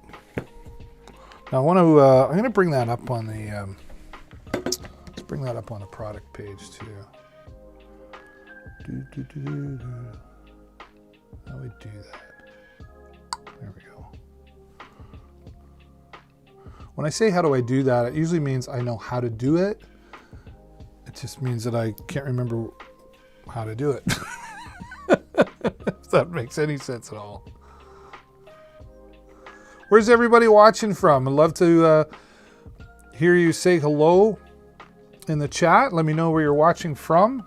Now I want to, I'm going to bring that up on the, let's bring that up on the product page too. How do we do that? There we go. When I say how do I do that, it usually means I know how to do it. It just means that I can't remember how to do it. If that makes any sense at all. Where's everybody watching from? I'd love to hear you say hello in the chat. Let me know where you're watching from.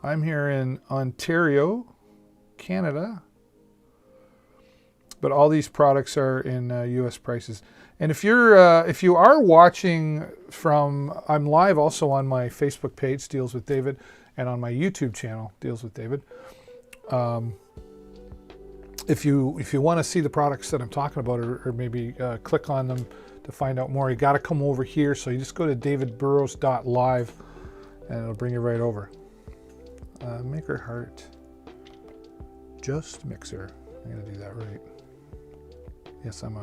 I'm here in Ontario, Canada. But all these products are in U.S. prices. And if you are watching from, I'm live also on my Facebook page, Deals with David, and on my YouTube channel, Deals with David. If you want to see the products that I'm talking about, or maybe click on them to find out more, you got to come over here. So you just go to davidburrows.live, and it'll bring you right over. Maker Heart, just mixer. I'm gonna do that right. Yes, I'm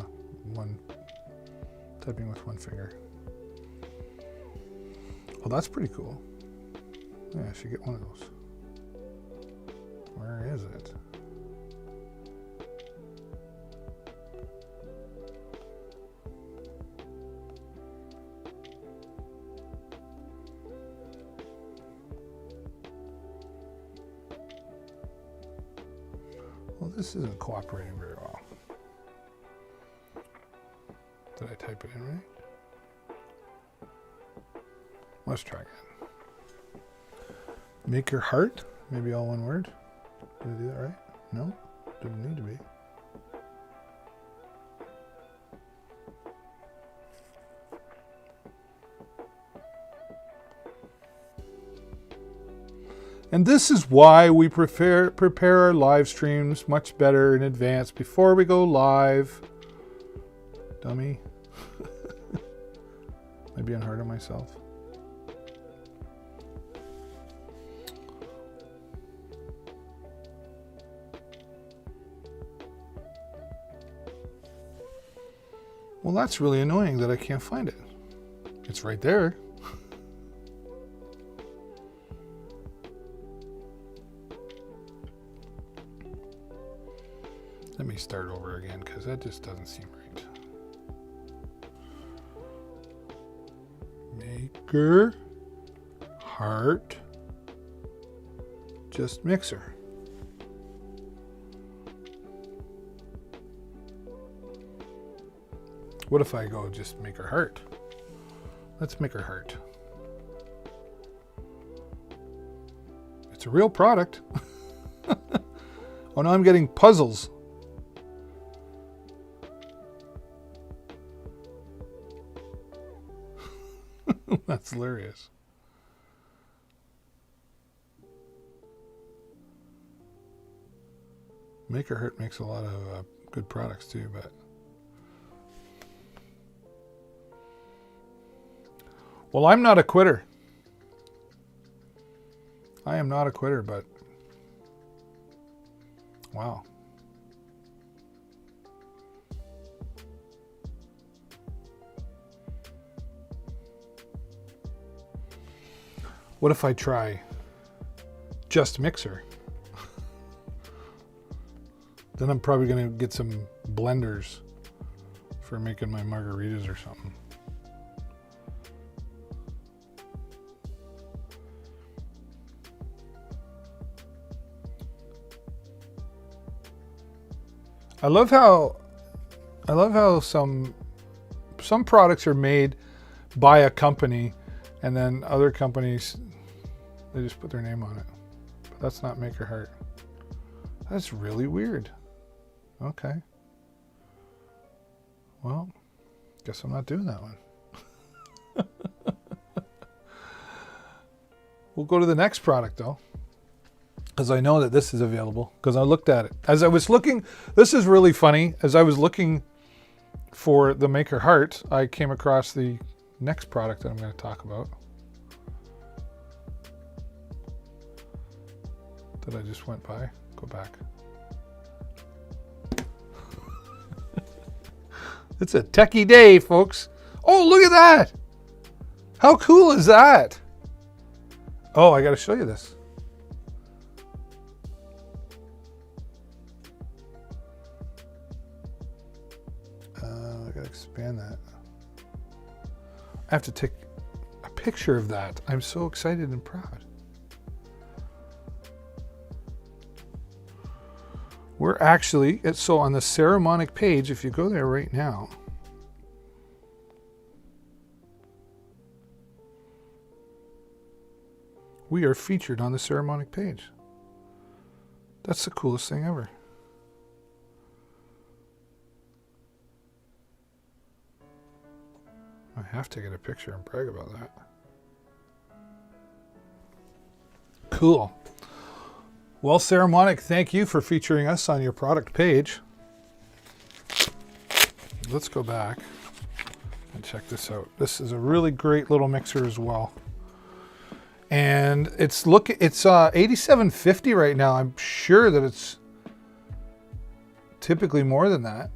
typing with one finger. Well, that's pretty cool. Yeah, I should get one of those. Where is it? Well, this isn't cooperating very well. Did I type it in right? Let's try again. Maker Heart, maybe all one word. Did I do that right? No, didn't need to be. And this is why we prepare our live streams much better in advance before we go live. Dummy. Am I being hard on myself? Well, that's really annoying that I can't find it. It's right there. Let me start over again because that just doesn't seem right. Maker Heart just mixer. What if I go just Maker Heart? Let's Maker Heart. It's a real product. Oh, now I'm getting puzzles. That's hilarious. Maker Hurt makes a lot of good products too, but well, I'm not a quitter. I am not a quitter, but wow. What if I try just mixer? Then I'm probably going to get some blenders for making my margaritas or something. I love how some products are made by a company, and then other companies, they just put their name on it. But that's not Maker Hurt. That's really weird. Okay. Well, guess I'm not doing that one. We'll go to the next product though, because I know that this is available, because I looked at it. As I was looking, this is really funny, as I was looking for the Maker Hurt, I came across the next product that I'm going to talk about. That I just went by. Go back. It's a techie day, folks. Oh, look at that. How cool is that? Oh, I got to show you this. I got to expand that. I have to take a picture of that. I'm so excited and proud. We're actually, so on the Saramonic page, if you go there right now, we are featured on the Saramonic page. That's the coolest thing ever. I have to get a picture and brag about that. Cool. Well, Saramonic, thank you for featuring us on your product page. Let's go back and check this out. This is a really great little mixer as well. And it's $87.50 right now. I'm sure that it's typically more than that.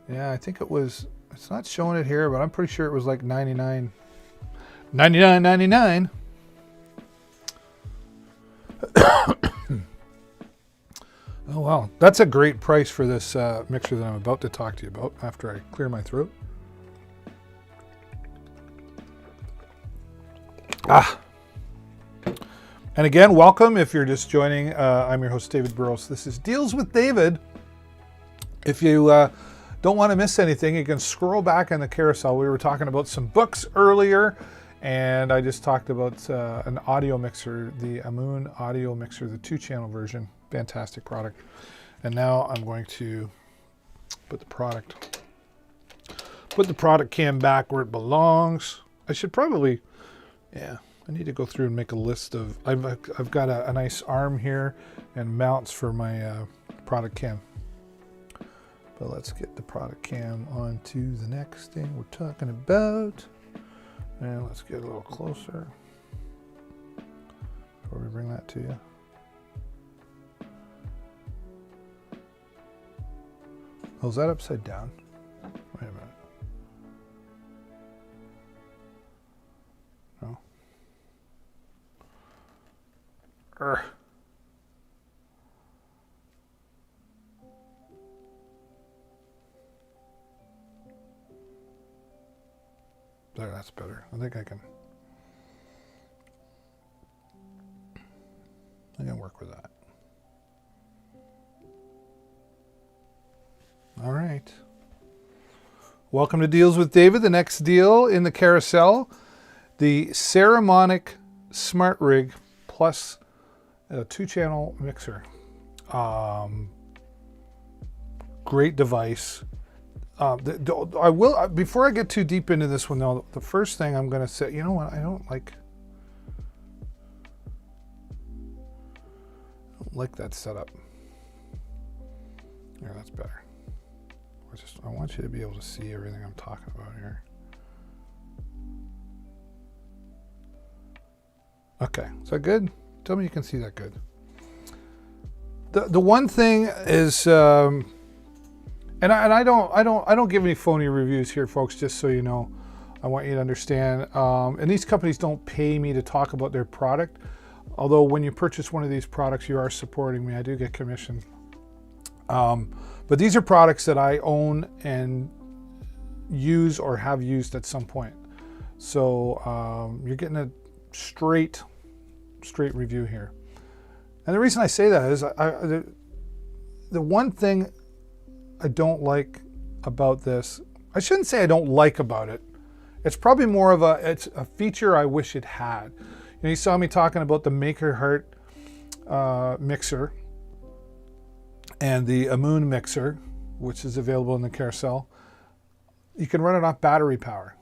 Yeah, I think it was, it's not showing it here, but I'm pretty sure it was like $99.99. Oh wow, that's a great price for this mixer that I'm about to talk to you about after I clear my throat. And again, welcome if you're just joining. I'm your host, David Burrows. This is Deals with David. If you don't want to miss anything, you can scroll back in the carousel. We were talking about some books earlier, and I just talked about an audio mixer, the Amoon audio mixer, the 2-channel version. Fantastic product. And now I'm going to put the product cam back where it belongs. I should probably, I need to go through and make a list of, I've got a nice arm here and mounts for my product cam. But let's get the product cam onto the next thing we're talking about. And let's get a little closer before we bring that to you. Oh, is that upside down? Wait a minute. No. There, that's better. I think I can work with that. All right. Welcome to Deals with David. The next deal in the carousel, the Saramonic Smart Rig Plus a 2-channel mixer. Great device. I will, before I get too deep into this one though, the first thing I'm going to say, you know what, I don't like that setup. Yeah, that's better. I want you to be able to see everything I'm talking about here. Okay, is that good? Tell me you can see that good. The one thing is, and I don't give any phony reviews here, folks. Just so you know, I want you to understand. And these companies don't pay me to talk about their product. Although when you purchase one of these products, you are supporting me. I do get commission. But these are products that I own and use or have used at some point. So you're getting a straight review here. And the reason I say that is the one thing I don't like about this, I shouldn't say I don't like about it. It's probably more of it's a feature I wish it had. You know, you saw me talking about the MakerHeart mixer and the Amoon mixer, which is available in the carousel. You can run it off battery power.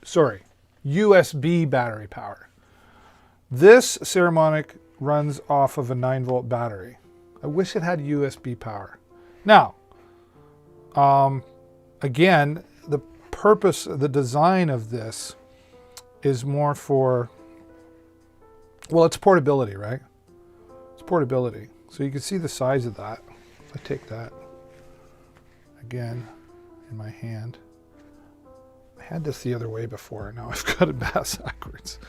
Sorry, USB battery power. This Saramonic runs off of a 9-volt battery. I wish it had USB power. Now, again, the purpose, the design of this is more for, well, it's portability, right? It's portability. So you can see the size of that. If I take that, again, in my hand. I had this the other way before. Now I've got it backwards.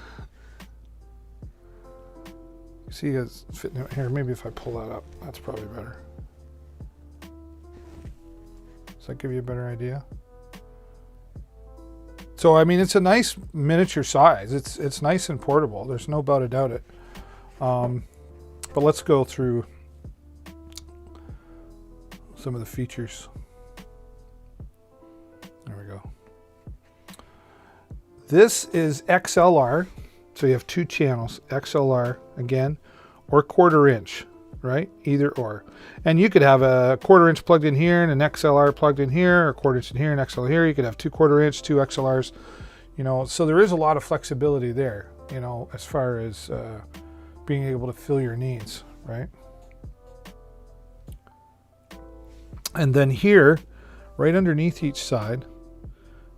You see it's fitting here. Maybe if I pull that up, that's probably better. Does that give you a better idea? So, I mean, it's a nice miniature size. It's nice and portable. There's no doubt about it. But let's go through some of the features. There we go. This is XLR. So you have 2 channels, XLR again, or 1/4 inch, right? Either or. And you could have a 1/4 inch plugged in here and an XLR plugged in here, or 1/4 inch in here and XLR here. You could have 2 1/4 inch, 2 XLRs, you know, so there is a lot of flexibility there, you know, as far as being able to fill your needs, right? And then here, right underneath each side,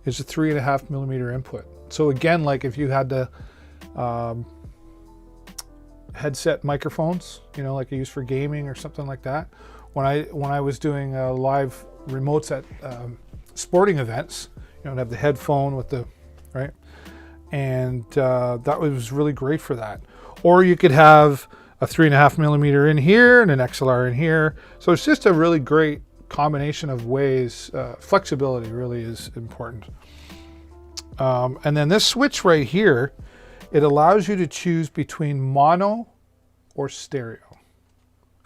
is a 3.5 millimeter input. So again, like if you had the headset microphones, you know, like I use for gaming or something like that. When I was doing live remotes at sporting events, you know, I'd have the headphone with the, right? And that was really great for that. Or you could have a 3.5 millimeter in here and an XLR in here. So it's just a really great combination of ways. Flexibility really is important. And then this switch right here, it allows you to choose between mono or stereo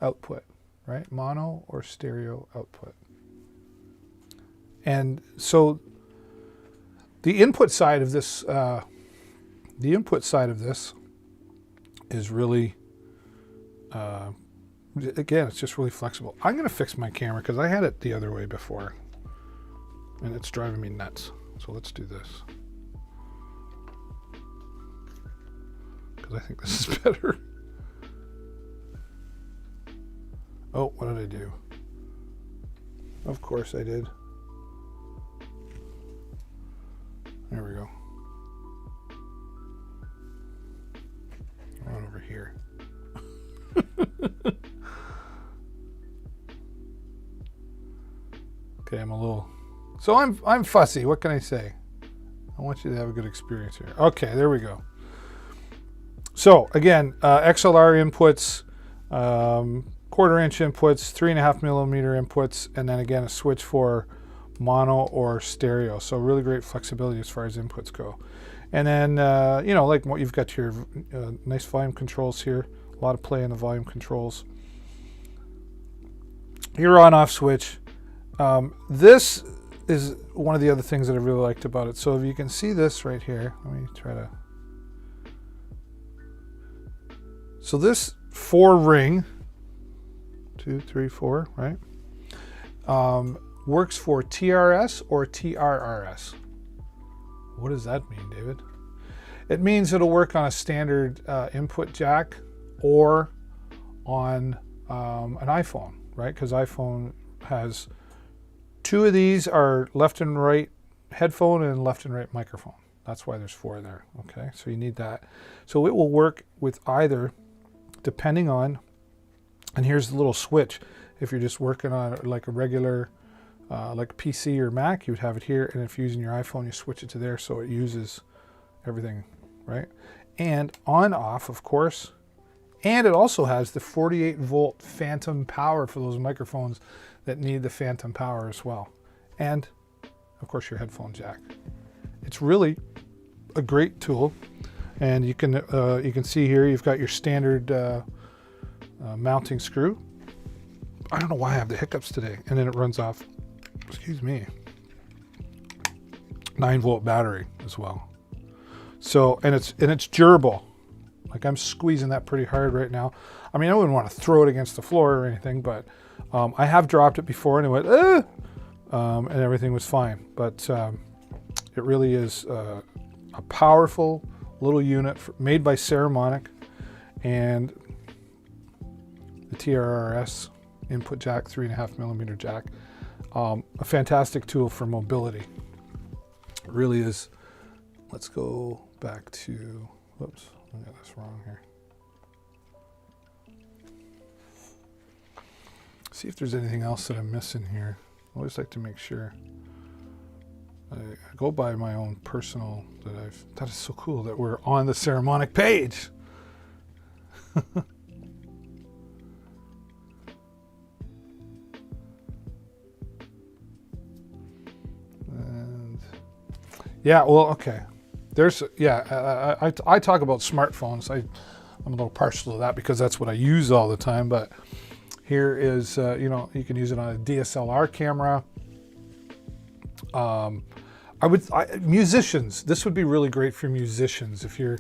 output, right? Mono or stereo output. And so the input side of this, is really, again, it's just really flexible. I'm going to fix my camera because I had it the other way before and it's driving me nuts. So let's do this. I think this is better. Oh, what did I do? Of course I did. There we go. Right over here. Okay, I'm a little. So I'm fussy. What can I say? I want you to have a good experience here. Okay, there we go. So again, XLR inputs, 1/4 inch inputs, 3.5 millimeter inputs, and then again a switch for mono or stereo. So really great flexibility as far as inputs go. And then, you know, like what you've got your nice volume controls here, a lot of play in the volume controls. Your on-off switch. This is one of the other things that I really liked about it. So if you can see this right here, let me try to. So this 4-ring, 2, 3, 4, right? Works for TRS or TRRS. What does that mean, David? It means it'll work on a standard input jack or on an iPhone, right? Because iPhone has two of these are left and right headphone and left and right microphone. That's why there's four there, okay? So you need that. So it will work with either, depending on, and here's the little switch. If you're just working on like a regular, like PC or Mac, you would have it here. And if you're using your iPhone, you switch it to there so it uses everything, right? And on, off, of course. And it also has the 48 volt phantom power for those microphones that need the phantom power as well. And of course your headphone jack. It's really a great tool. And you can see here, you've got your standard mounting screw. I don't know why I have the hiccups today. And then it runs off, excuse me, 9 volt battery as well. So, and it's durable. Like I'm squeezing that pretty hard right now. I mean, I wouldn't want to throw it against the floor or anything, but I have dropped it before and it went, and everything was fine. But it really is a powerful little unit made by Saramonic, and the TRRS input jack, 3.5 millimeter jack. A fantastic tool for mobility. It really is. Let's go back to, whoops, I got this wrong here. See if there's anything else that I'm missing here. I always like to make sure. I go by my own personal that is so cool that we're on the Saramonic page. And yeah, well, okay. There's, yeah, I talk about smartphones. I'm a little partial to that because that's what I use all the time. But here is, you can use it on a DSLR camera. Musicians, this would be really great for musicians. If you're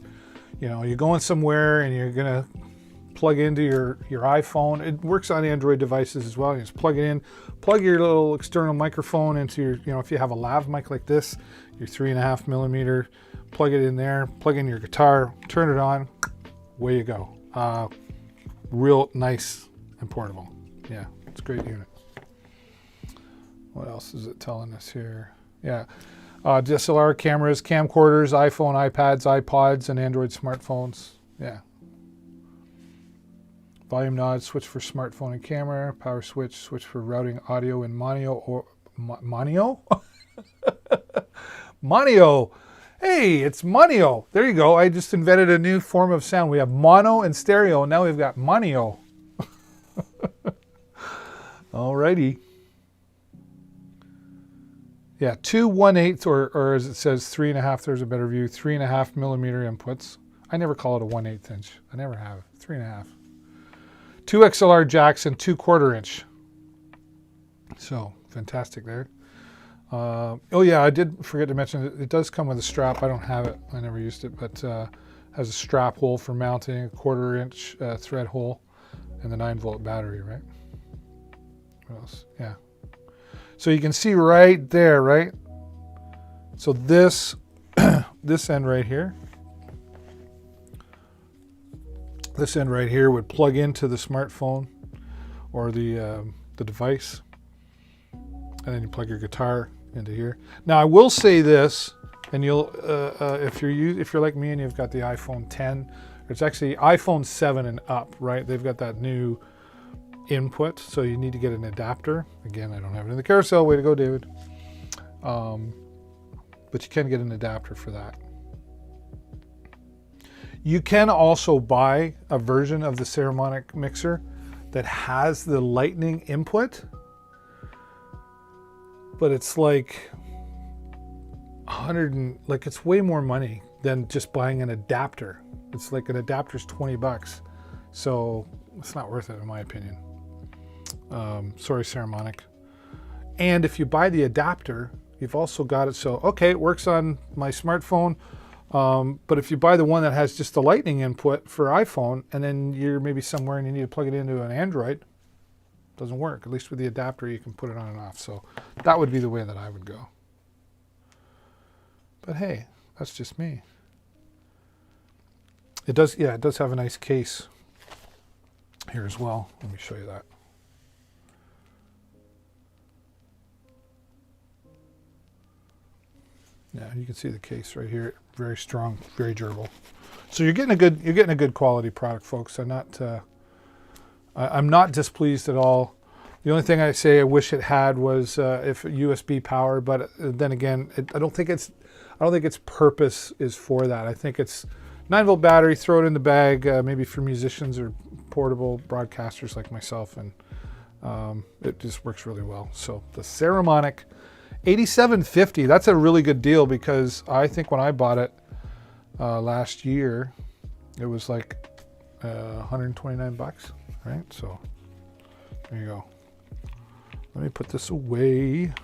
going somewhere and you're gonna plug into your iPhone. It works on Android devices as well. You just plug it in, plug your little external microphone into your, if you have a lav mic like this, your 3.5 millimeter, plug it in there, plug in your guitar, turn it on, away you go. Real nice and portable. Yeah, it's a great unit. What else is it telling us here? Yeah, DSLR cameras, camcorders, iPhone, iPads, iPods, and Android smartphones. Yeah. Volume nod, switch for smartphone and camera, power switch, switch for routing audio and mono or mono? Mono. Hey, it's mono. There you go. I just invented a new form of sound. We have mono and stereo, and now we've got mono. Alrighty. Yeah, 2 1/8 or as it says 3.5. There's a better view. 3.5 millimeter inputs. I never call it a 1/8 inch. I never have. 3.5. 2 XLR jacks and 2 1/4 inch. So fantastic there. Oh yeah, I did forget to mention it does come with a strap. I don't have it. I never used it, but has a strap hole for mounting, a 1/4 inch thread hole, and the 9 volt battery. Right. What else? Yeah. So you can see right there, right? So this this end right here, would plug into the smartphone or the device, and then you plug your guitar into here. Now I will say this, and you'll if you're like me and you've got the iPhone 10, it's actually iPhone 7 and up, right? They've got that new input, so you need to get an adapter. Again, I don't have it in the carousel. Way to go, David. But you can get an adapter for that. You can also buy a version of the Saramonic mixer that has the lightning input, but it's like it's way more money than just buying an adapter. It's like an adapter's $20, so it's not worth it in my opinion. Sorry, Saramonic. And if you buy the adapter, you've also got it so, okay, it works on my smartphone, but if you buy the one that has just the lightning input for iPhone, and then you're maybe somewhere and you need to plug it into an Android, it doesn't work. At least with the adapter, you can put it on and off. So that would be the way that I would go. But hey, that's just me. It does have a nice case. here as well. Let me show you that. Yeah, you can see the case right here. Very strong, very durable. So you're getting a good quality product, folks. I'm not displeased at all. The only thing I say I wish it had was if USB power, but then again, I don't think its purpose is for that. I think it's 9-volt battery, throw it in the bag, maybe for musicians or portable broadcasters like myself, and it just works really well. So the Saramonic $87.50, that's a really good deal, because I think when I bought it last year, it was like 129 bucks, right? So there you go. Let me put this away. Get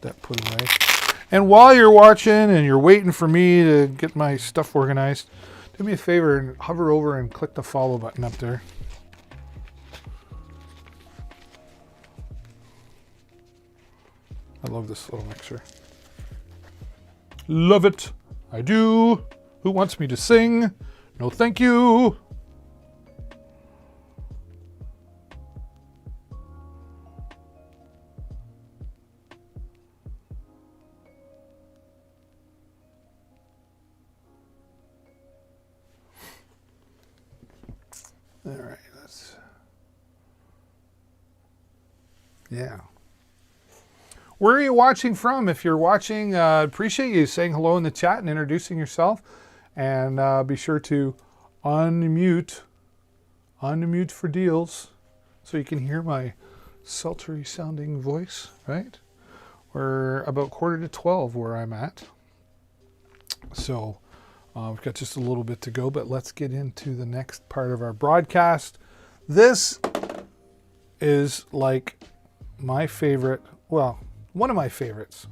that put away. And while you're watching and you're waiting for me to get my stuff organized, do me a favor and hover over and click the follow button up there. I love this little mixer. Love it. I do. Who wants me to sing? No, thank you. All right, yeah. Where are you watching from? If you're watching, appreciate you saying hello in the chat and introducing yourself. And be sure to unmute for deals so you can hear my sultry sounding voice, right? We're about 11:45 where I'm at. So we've got just a little bit to go, but let's get into the next part of our broadcast. This is like my favorite, well, one of my favorites.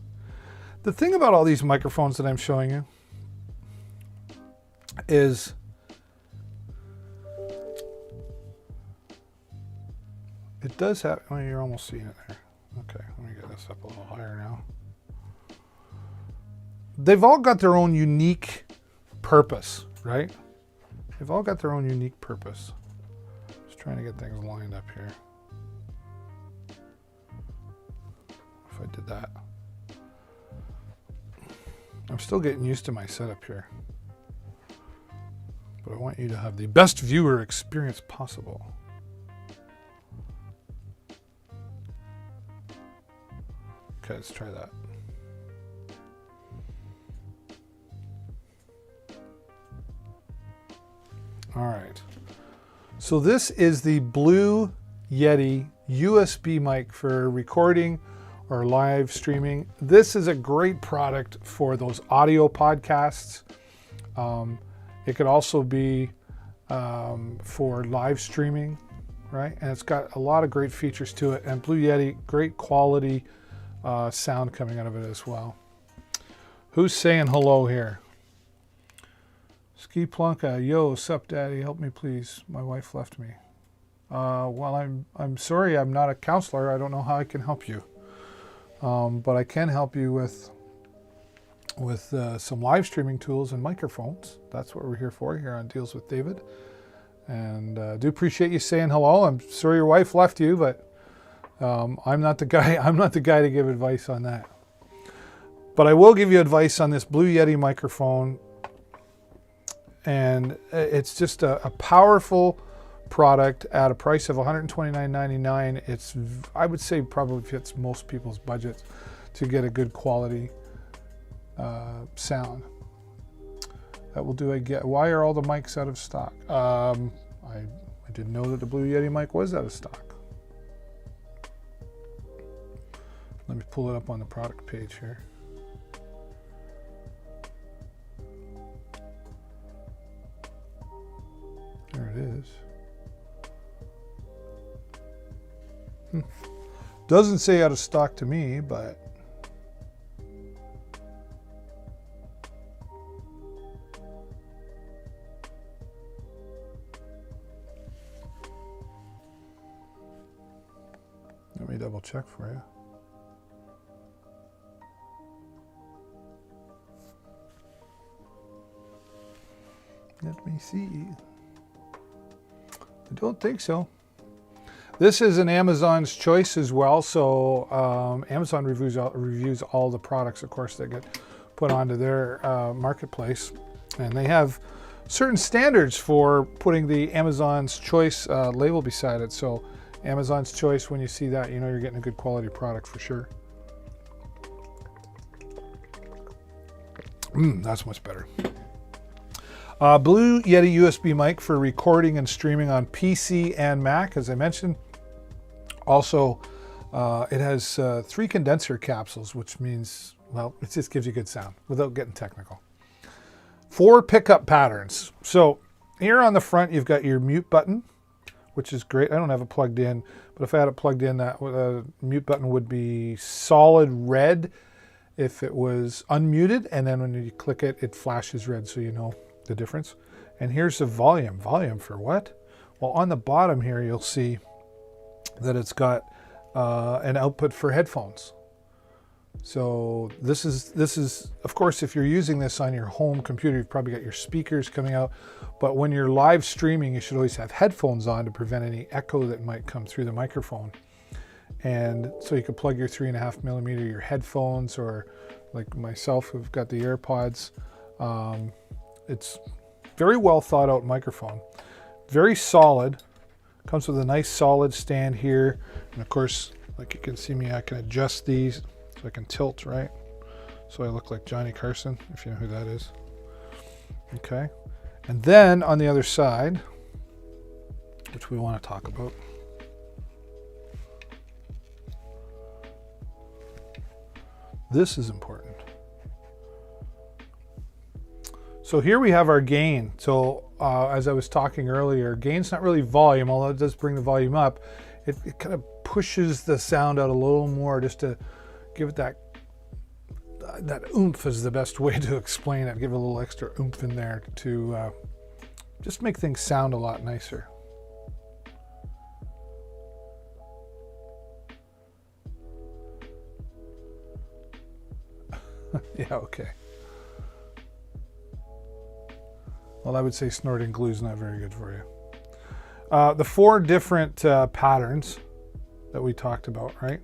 The thing about all these microphones that I'm showing you is it does have, well, you're almost seeing it there. Okay, let me get this up a little higher now. They've all got their own unique purpose, right? They've all got their own unique purpose. Just trying to get things lined up here. If I did that. I'm still getting used to my setup here. But I want you to have the best viewer experience possible. Okay, let's try that. All right. So this is the Blue Yeti USB mic for recording or live streaming. This is a great product for those audio podcasts. It could also be for live streaming, right? And it's got a lot of great features to it. And Blue Yeti, great quality sound coming out of it as well. Who's saying hello here? Ski Plunka, yo, sup daddy, help me please. My wife left me. Well, I'm sorry, I'm not a counselor. I don't know how I can help you. But I can help you with some live streaming tools and microphones. That's what we're here for here on Deals with David. And do appreciate you saying hello. I'm sorry your wife left you, but I'm not the guy. I'm not the guy to give advice on that. But I will give you advice on this Blue Yeti microphone. And it's just a powerful product at a price of $129.99. It's, I would say, probably fits most people's budgets to get a good quality sound. That will do. Why are all the mics out of stock? I didn't know that the Blue Yeti mic was out of stock. Let me pull it up on the product page here. There it is. Doesn't say out of stock to me, but let me double check for you. Let me see. I don't think so. This is an Amazon's choice as well. So Amazon reviews all the products, of course, that get put onto their marketplace. And they have certain standards for putting the Amazon's choice label beside it. So Amazon's choice, when you see that, you know you're getting a good quality product for sure. That's much better. Blue Yeti USB mic for recording and streaming on PC and Mac, as I mentioned. Also, it has 3 condenser capsules, which means, well, it just gives you good sound without getting technical. 4 pickup patterns. So here on the front, you've got your mute button, which is great. I don't have it plugged in, but if I had it plugged in, that mute button would be solid red if it was unmuted, and then when you click it, it flashes red, so you know the difference. And here's the volume. Volume for what? Well, on the bottom here, you'll see that it's got an output for headphones. So this is, of course, if you're using this on your home computer, you've probably got your speakers coming out. But when you're live streaming, you should always have headphones on to prevent any echo that might come through the microphone. And so you could plug your 3.5 millimeter, your headphones, or like myself, who've got the AirPods. It's very well thought out microphone, very solid. Comes with a nice solid stand here, and of course, like you can see me, I can adjust these so I can tilt, right? So I look like Johnny Carson, if you know who that is. Okay, and then on the other side, which we want to talk about, this is important. So here we have our gain. So as I was talking earlier, gain's not really volume, although it does bring the volume up. It kind of pushes the sound out a little more, just to give it that oomph is the best way to explain it. Give it a little extra oomph in there to just make things sound a lot nicer. Yeah, okay. Well, I would say snorting glue is not very good for you. The 4 different patterns that we talked about, right?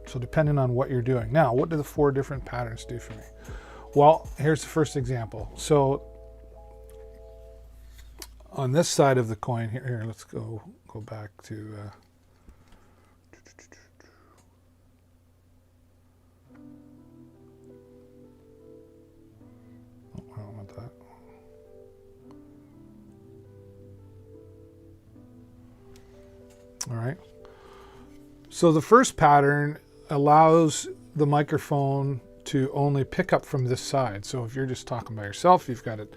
So depending on what you're doing. Now, what do the 4 different patterns do for me? Well, here's the first example. So on this side of the coin here, let's go back to I don't want that. All right. So the first pattern allows the microphone to only pick up from this side. So if you're just talking by yourself, you've got it,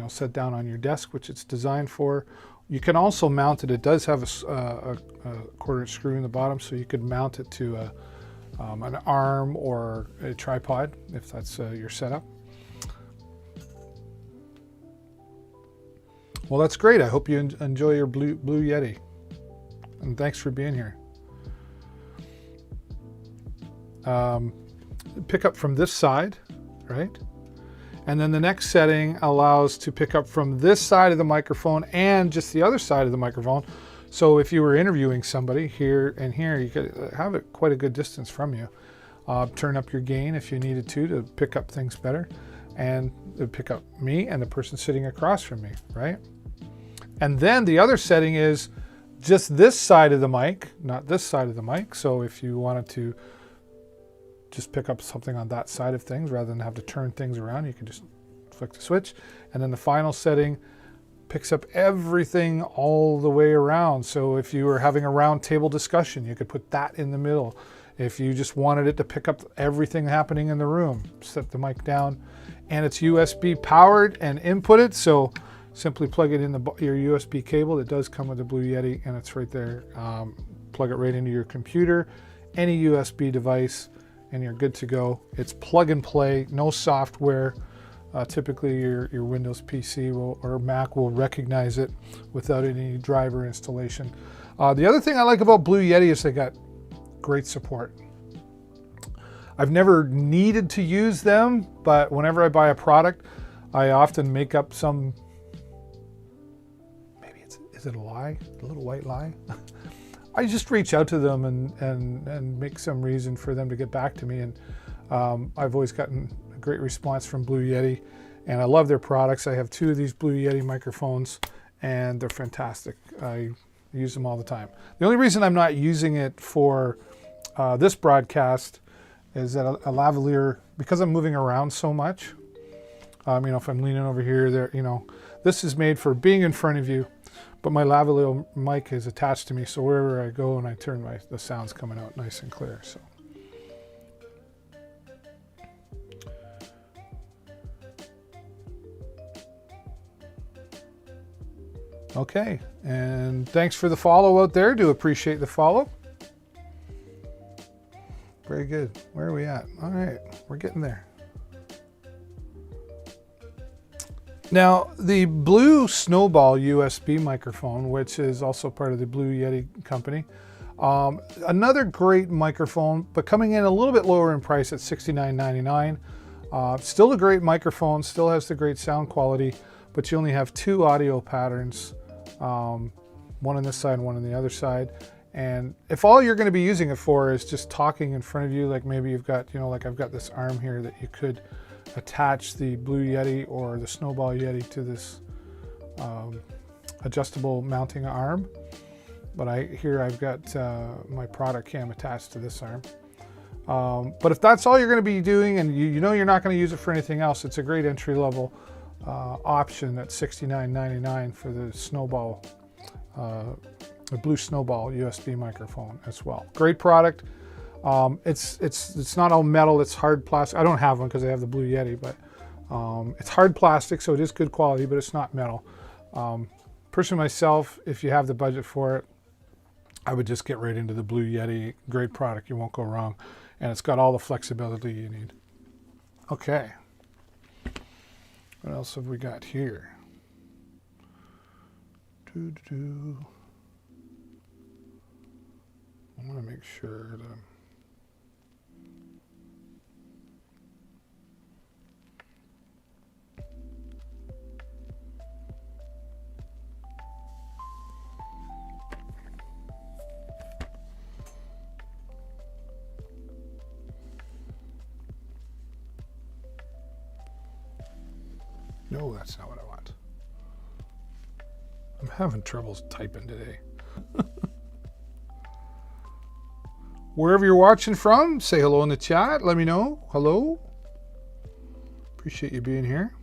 set down on your desk, which it's designed for. You can also mount it. It does have a 1/4-inch screw in the bottom, so you could mount it to an arm or a tripod if that's your setup. Well, that's great. I hope you enjoy your Blue Yeti. And thanks for being here. Pick up from this side, right? And then the next setting allows to pick up from this side of the microphone and just the other side of the microphone. So if you were interviewing somebody here and here, you could have it quite a good distance from you. Turn up your gain if you needed to pick up things better, and pick up me and the person sitting across from me, right? And then the other setting is just this side of the mic, not this side of the mic. So if you wanted to just pick up something on that side of things rather than have to turn things around, you can just flick the switch. And then the final setting picks up everything all the way around. So if you were having a round table discussion, you could put that in the middle. If you just wanted it to pick up everything happening in the room, set the mic down. And it's USB powered and inputted, so simply plug it in your USB cable. It does come with the Blue Yeti, and it's right there. Plug it right into your computer, any USB device, and you're good to go. It's plug and play, no software. Typically your Windows PC or Mac will recognize it without any driver installation. The other thing I like about Blue Yeti is they got great support. I've never needed to use them, but whenever I buy a product, I often make up some is it a lie? A little white lie? I just reach out to them and make some reason for them to get back to me. And I've always gotten a great response from Blue Yeti, and I love their products. I have 2 of these Blue Yeti microphones, and they're fantastic. I use them all the time. The only reason I'm not using it for this broadcast is that a lavalier, because I'm moving around so much, if I'm leaning over here, there, this is made for being in front of you, but my lavalier mic is attached to me, so wherever I go and I turn, the sound's coming out nice and clear. So. Okay, and thanks for the follow out there. Do appreciate the follow. Very good. Where are we at? All right, we're getting there. Now, the Blue Snowball USB microphone, which is also part of the Blue Yeti company, another great microphone, but coming in a little bit lower in price at $69.99. Still a great microphone, still has the great sound quality, but you only have 2 audio patterns, one on this side and one on the other side. And if all you're going to be using it for is just talking in front of you, like maybe you've got, like I've got this arm here that you could attach the Blue Yeti or the Snowball Yeti to this adjustable mounting arm. But I've got my product cam attached to this arm. But if that's all you're going to be doing and you know you're not going to use it for anything else, it's a great entry-level option at $69.99 for the Snowball, the Blue Snowball USB microphone as well. Great product. It's not all metal, it's hard plastic. I don't have one because I have the Blue Yeti, but it's hard plastic, so it is good quality, but it's not metal. Personally myself, if you have the budget for it, I would just get right into the Blue Yeti. Great product, you won't go wrong. And it's got all the flexibility you need. Okay. What else have we got here? I want to make sure that no, that's not what I want. I'm having troubles typing today. Wherever you're watching from, say hello in the chat. Let me know. Hello. Appreciate you being here.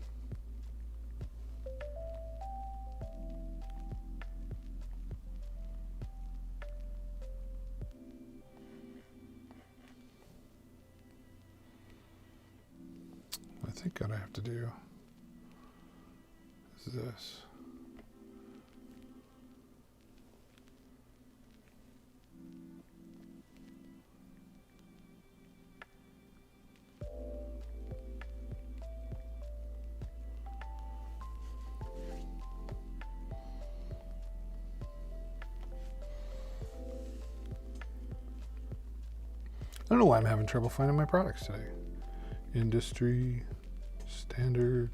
I think what I have to do is this. I don't know why I'm having trouble finding my products today. Industry, standard,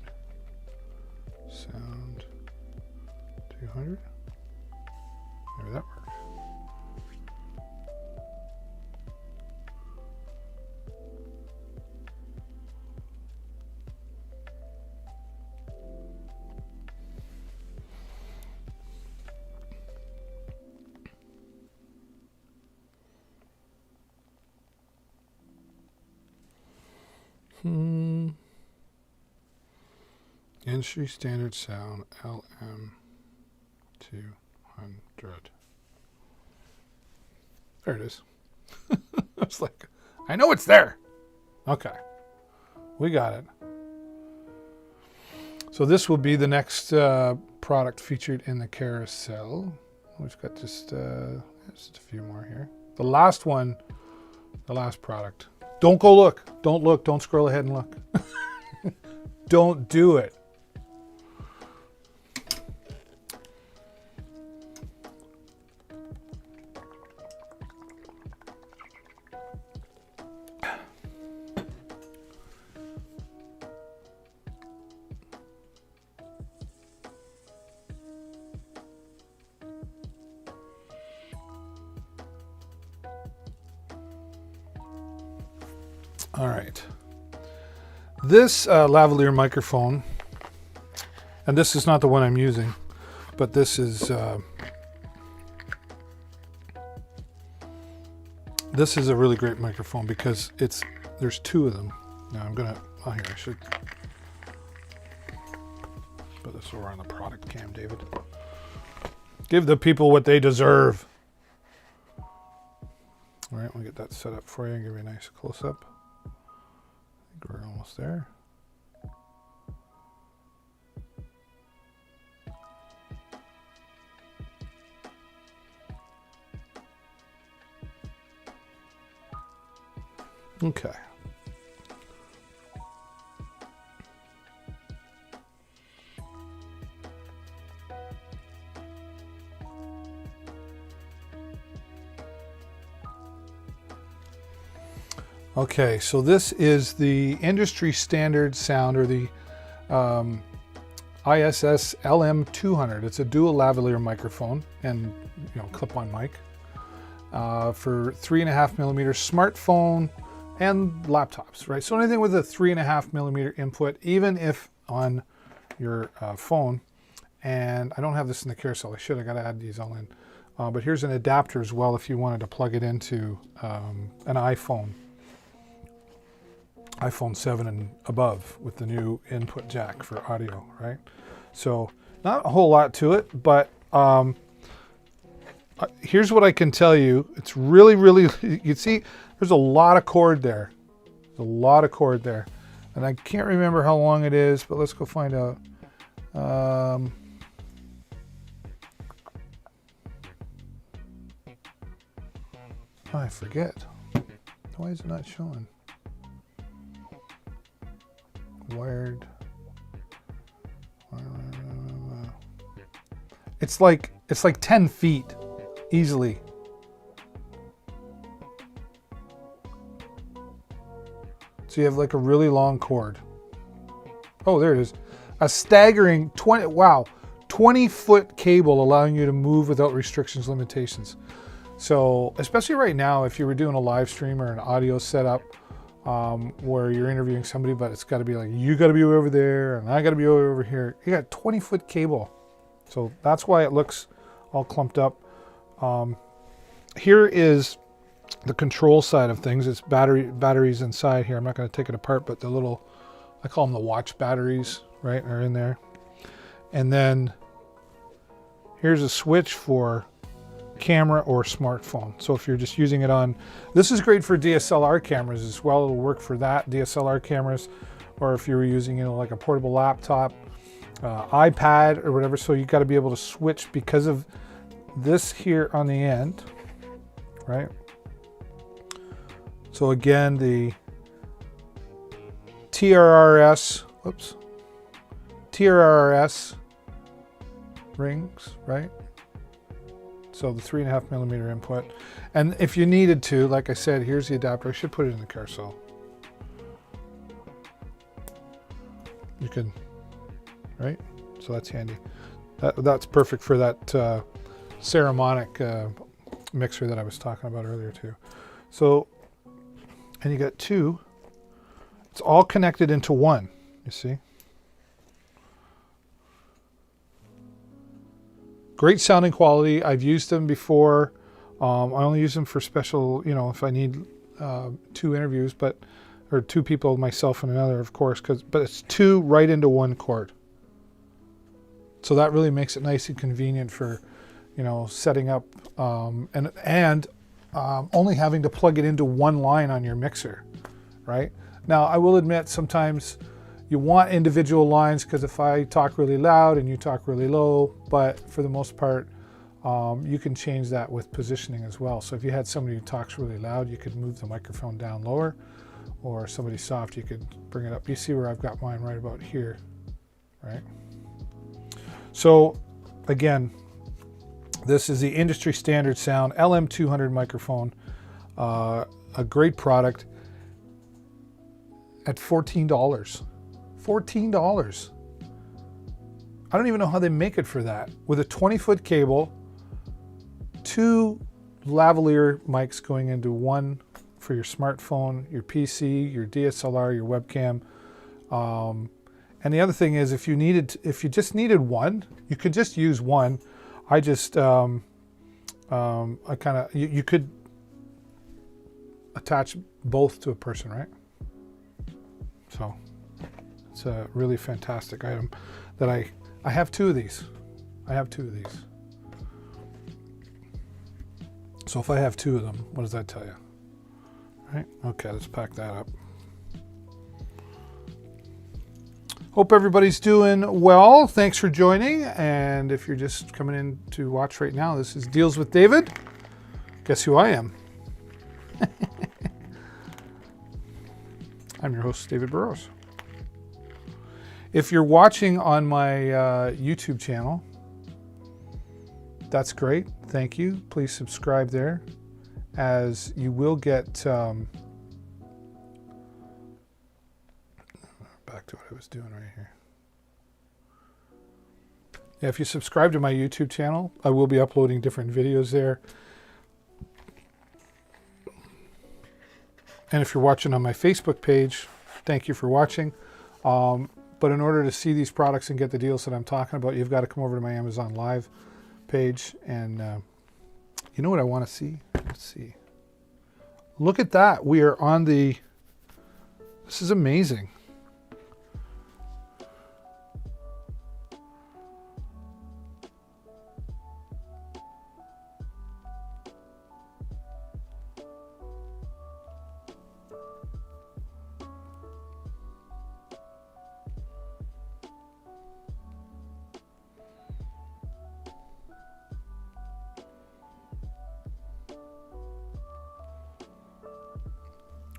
sound, 200. Maybe that works. Industry standard sound LM 200. There it is. I was like, I know it's there. Okay, we got it. So this will be the next product featured in the carousel. We've got just a few more here. The last one, the last product. Don't go look. Don't look. Don't scroll ahead and look. Don't do it. All right. This lavalier microphone, and this is not the one I'm using, but this is a really great microphone because there's two of them. Now here, I should put this over on the product cam, David. Give the people what they deserve. All right, we'll get that set up for you and give you a nice close-up. I think we're almost there. Okay. Okay, so this is the industry standard sound, or the ISS LM200. It's a dual lavalier microphone and clip-on mic for 3.5 millimeter smartphone and laptops, right? So anything with a 3.5 millimeter input, even if on your phone. And I don't have this in the carousel. I should. I got to add these all in. But here's an adapter as well if you wanted to plug it into an iPhone 7 and above with the new input jack for audio, right? So not a whole lot to it, but here's what I can tell you. It's really, really, you see, there's a lot of cord there. There's a lot of cord there. And I can't remember how long it is, but let's go find out. I forget. Why is it not showing? Wired. It's like 10 feet easily. So you have like a really long cord. Oh, there it is. A staggering 20-foot cable allowing you to move without restrictions, limitations. So especially right now, if you were doing a live stream or an audio setup, where you're interviewing somebody, but it's got to be like, you got to be over there and I got to be over here. You got 20-foot cable. So that's why it looks all clumped up. Here is the control side of things. It's batteries inside here. I'm not going to take it apart, but the little, I call them the watch batteries, right, are in there. And then here's a switch for camera or smartphone. So if you're just using it on, this is great for DSLR cameras as well. It'll work for that, DSLR cameras, or if you were using, like a portable laptop, iPad or whatever. So you got to be able to switch because of this here on the end, right? So again, the TRRS rings, right? So the 3.5 millimeter input. And if you needed to, like I said, here's the adapter. I should put it in the carousel. You can, right? So that's handy. That's perfect for that Saramonic mixer that I was talking about earlier too. So, and you got two. It's all connected into one, you see? Great sounding quality. I've used them before. I only use them for special, if I need 2 interviews, or 2 people, myself and another, of course, but it's 2 right into one cord. So that really makes it nice and convenient for, setting up and only having to plug it into one line on your mixer, right? Now, I will admit sometimes you want individual lines because if I talk really loud and you talk really low, but for the most part, you can change that with positioning as well. So if you had somebody who talks really loud, you could move the microphone down lower, or somebody soft, you could bring it up. You see where I've got mine right about here, right? So again, this is the industry standard sound LM200 microphone, a great product at $14. $14. I don't even know how they make it for that. With a 20-foot cable, 2 lavalier mics going into one for your smartphone, your PC, your DSLR, your webcam. And the other thing is, if you just needed one, you could just use one. I just, you could attach both to a person, right? So it's a really fantastic item that I have two of these. I have two of these. So if I have two of them, what does that tell you? Right? Okay, let's pack that up. Hope everybody's doing well. Thanks for joining. And if you're just coming in to watch right now, this is Deals with David. Guess who I am? I'm your host, David Burrows. If you're watching on my YouTube channel, that's great. Thank you. Please subscribe there, as you will get back to what I was doing right here. Yeah, if you subscribe to my YouTube channel, I will be uploading different videos there. And if you're watching on my Facebook page, thank you for watching. But in order to see these products and get the deals that I'm talking about, you've got to come over to my Amazon Live page. And you know what I want to see? Let's see. Look at that. We are on the... This is amazing.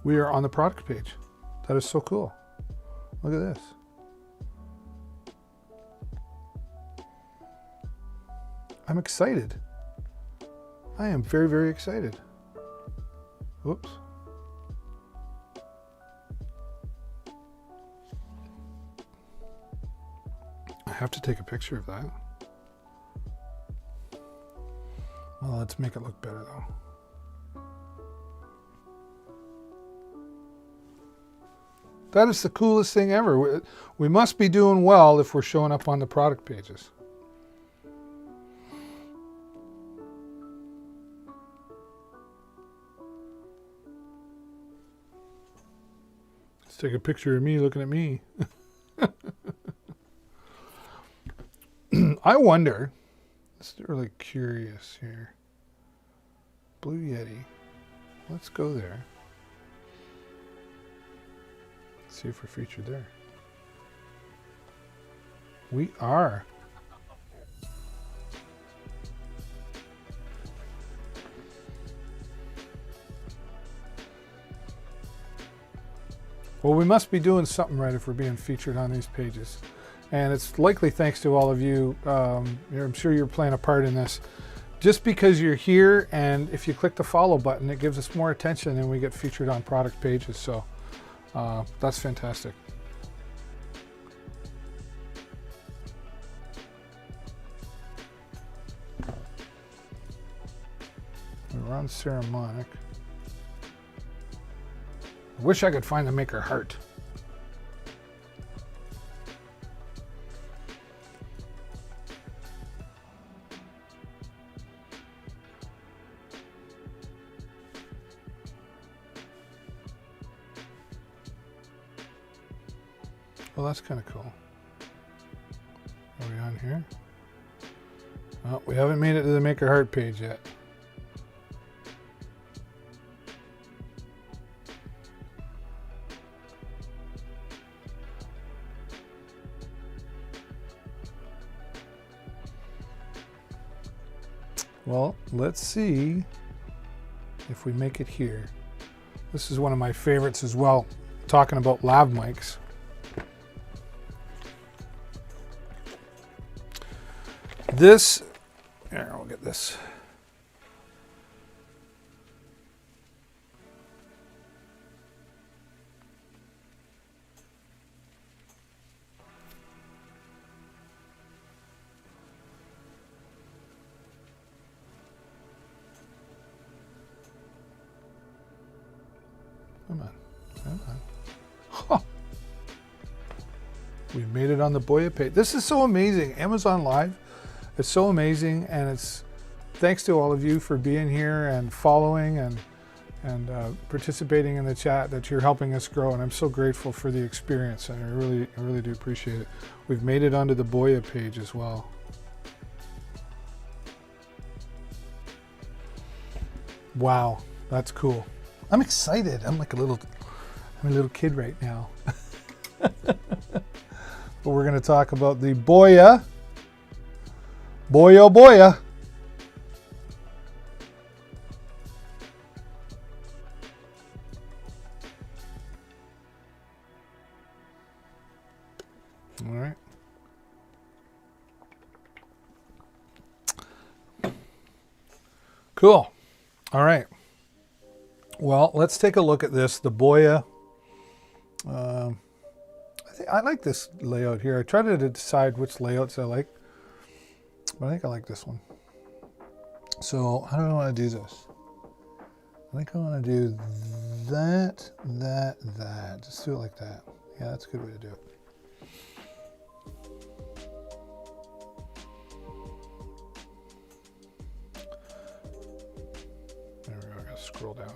We are on the product page. That is so cool. Look at this. I'm excited. I am very, very excited. Whoops. I have to take a picture of that. Well, let's make it look better though. That is the coolest thing ever. We must be doing well if we're showing up on the product pages. Let's take a picture of me looking at me. I wonder, it's really curious here. Blue Yeti. Let's go there. See if we're featured there. We are. Well, we must be doing something right if we're being featured on these pages. And it's likely thanks to all of you. I'm sure you're playing a part in this. Just because you're here, and if you click the follow button, it gives us more attention and we get featured on product pages. So that's fantastic. We're on Ceremonic. I wish I could find the Maker Heart. Well, that's kind of cool. Are we on here? Oh, we haven't made it to the Maker Heart page yet. Well, let's see if we make it here. This is one of my favorites as well, talking about lav mics. This, here, I'll get this. Come on. Come on. Huh. We made it on the Boya page. This is so amazing. Amazon Live. It's so amazing, and it's thanks to all of you for being here and following and participating in the chat that you're helping us grow. And I'm so grateful for the experience, and I really do appreciate it. We've made it onto the Boya page as well. Wow, that's cool. I'm excited. I'm a little kid right now. But we're going to talk about the Boya. Boya. All right. Cool. All right. Well, let's take a look at this. The Boya. I like this layout here. I tried to decide which layouts I like, but I think I like this one. So how do I want to do this? I think I want to do that. Just do it like that. Yeah, that's a good way to do it. There we go. I gotta scroll down.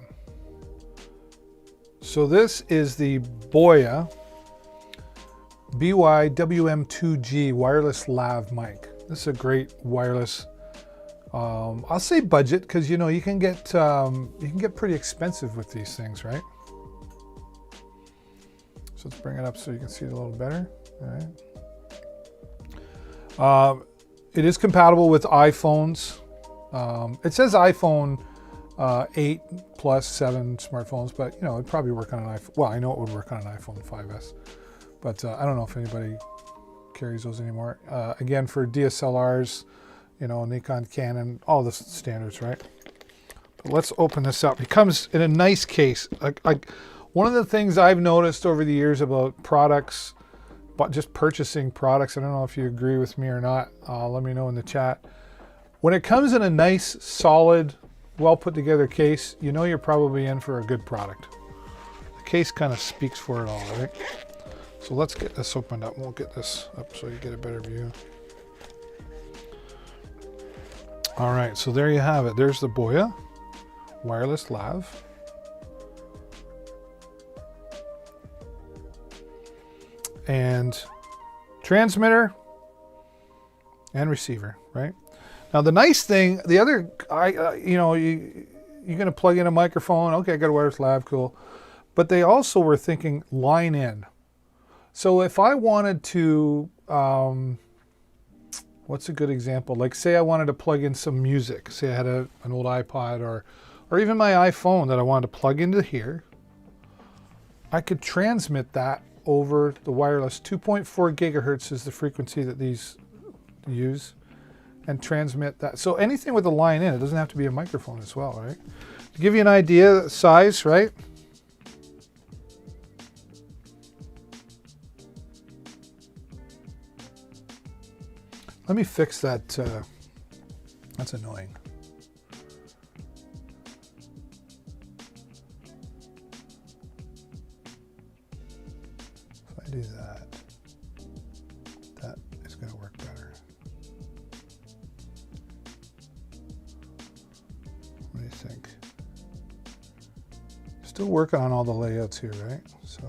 So this is the Boya BY-WM2G wireless lav mic. This is a great wireless. I'll say budget, because you can get pretty expensive with these things, right? So let's bring it up so you can see it a little better. All right. It is compatible with iPhones. It says iPhone 8 plus 7 smartphones, but it'd probably work on an iPhone. Well, I know it would work on an iPhone 5S, but I don't know if anybody carries those anymore. Again, for DSLRs, Nikon, Canon, all the standards, right? But let's open this up. It comes in a nice case. One of the things I've noticed over the years about products, but just purchasing products, I don't know if you agree with me or not. Let me know in the chat. When it comes in a nice, solid, well put together case, you're probably in for a good product. The case kind of speaks for it all, right? So let's get this opened up. We'll get this up so you get a better view. All right, so there you have it. There's the Boya wireless lav. And transmitter and receiver, right? Now the nice thing, the other, you're going to plug in a microphone. Okay, I got a wireless lav, cool. But they also were thinking line in. So if I wanted to, what's a good example? Like say I wanted to plug in some music. Say I had an old iPod or even my iPhone that I wanted to plug into here. I could transmit that over the wireless. 2.4 gigahertz is the frequency that these use, and transmit that. So anything with a line in, it doesn't have to be a microphone as well, right? To give you an idea, size, right? Let me fix that. That's annoying. If I do that, that is going to work better. What do you think? Still working on all the layouts here, right? So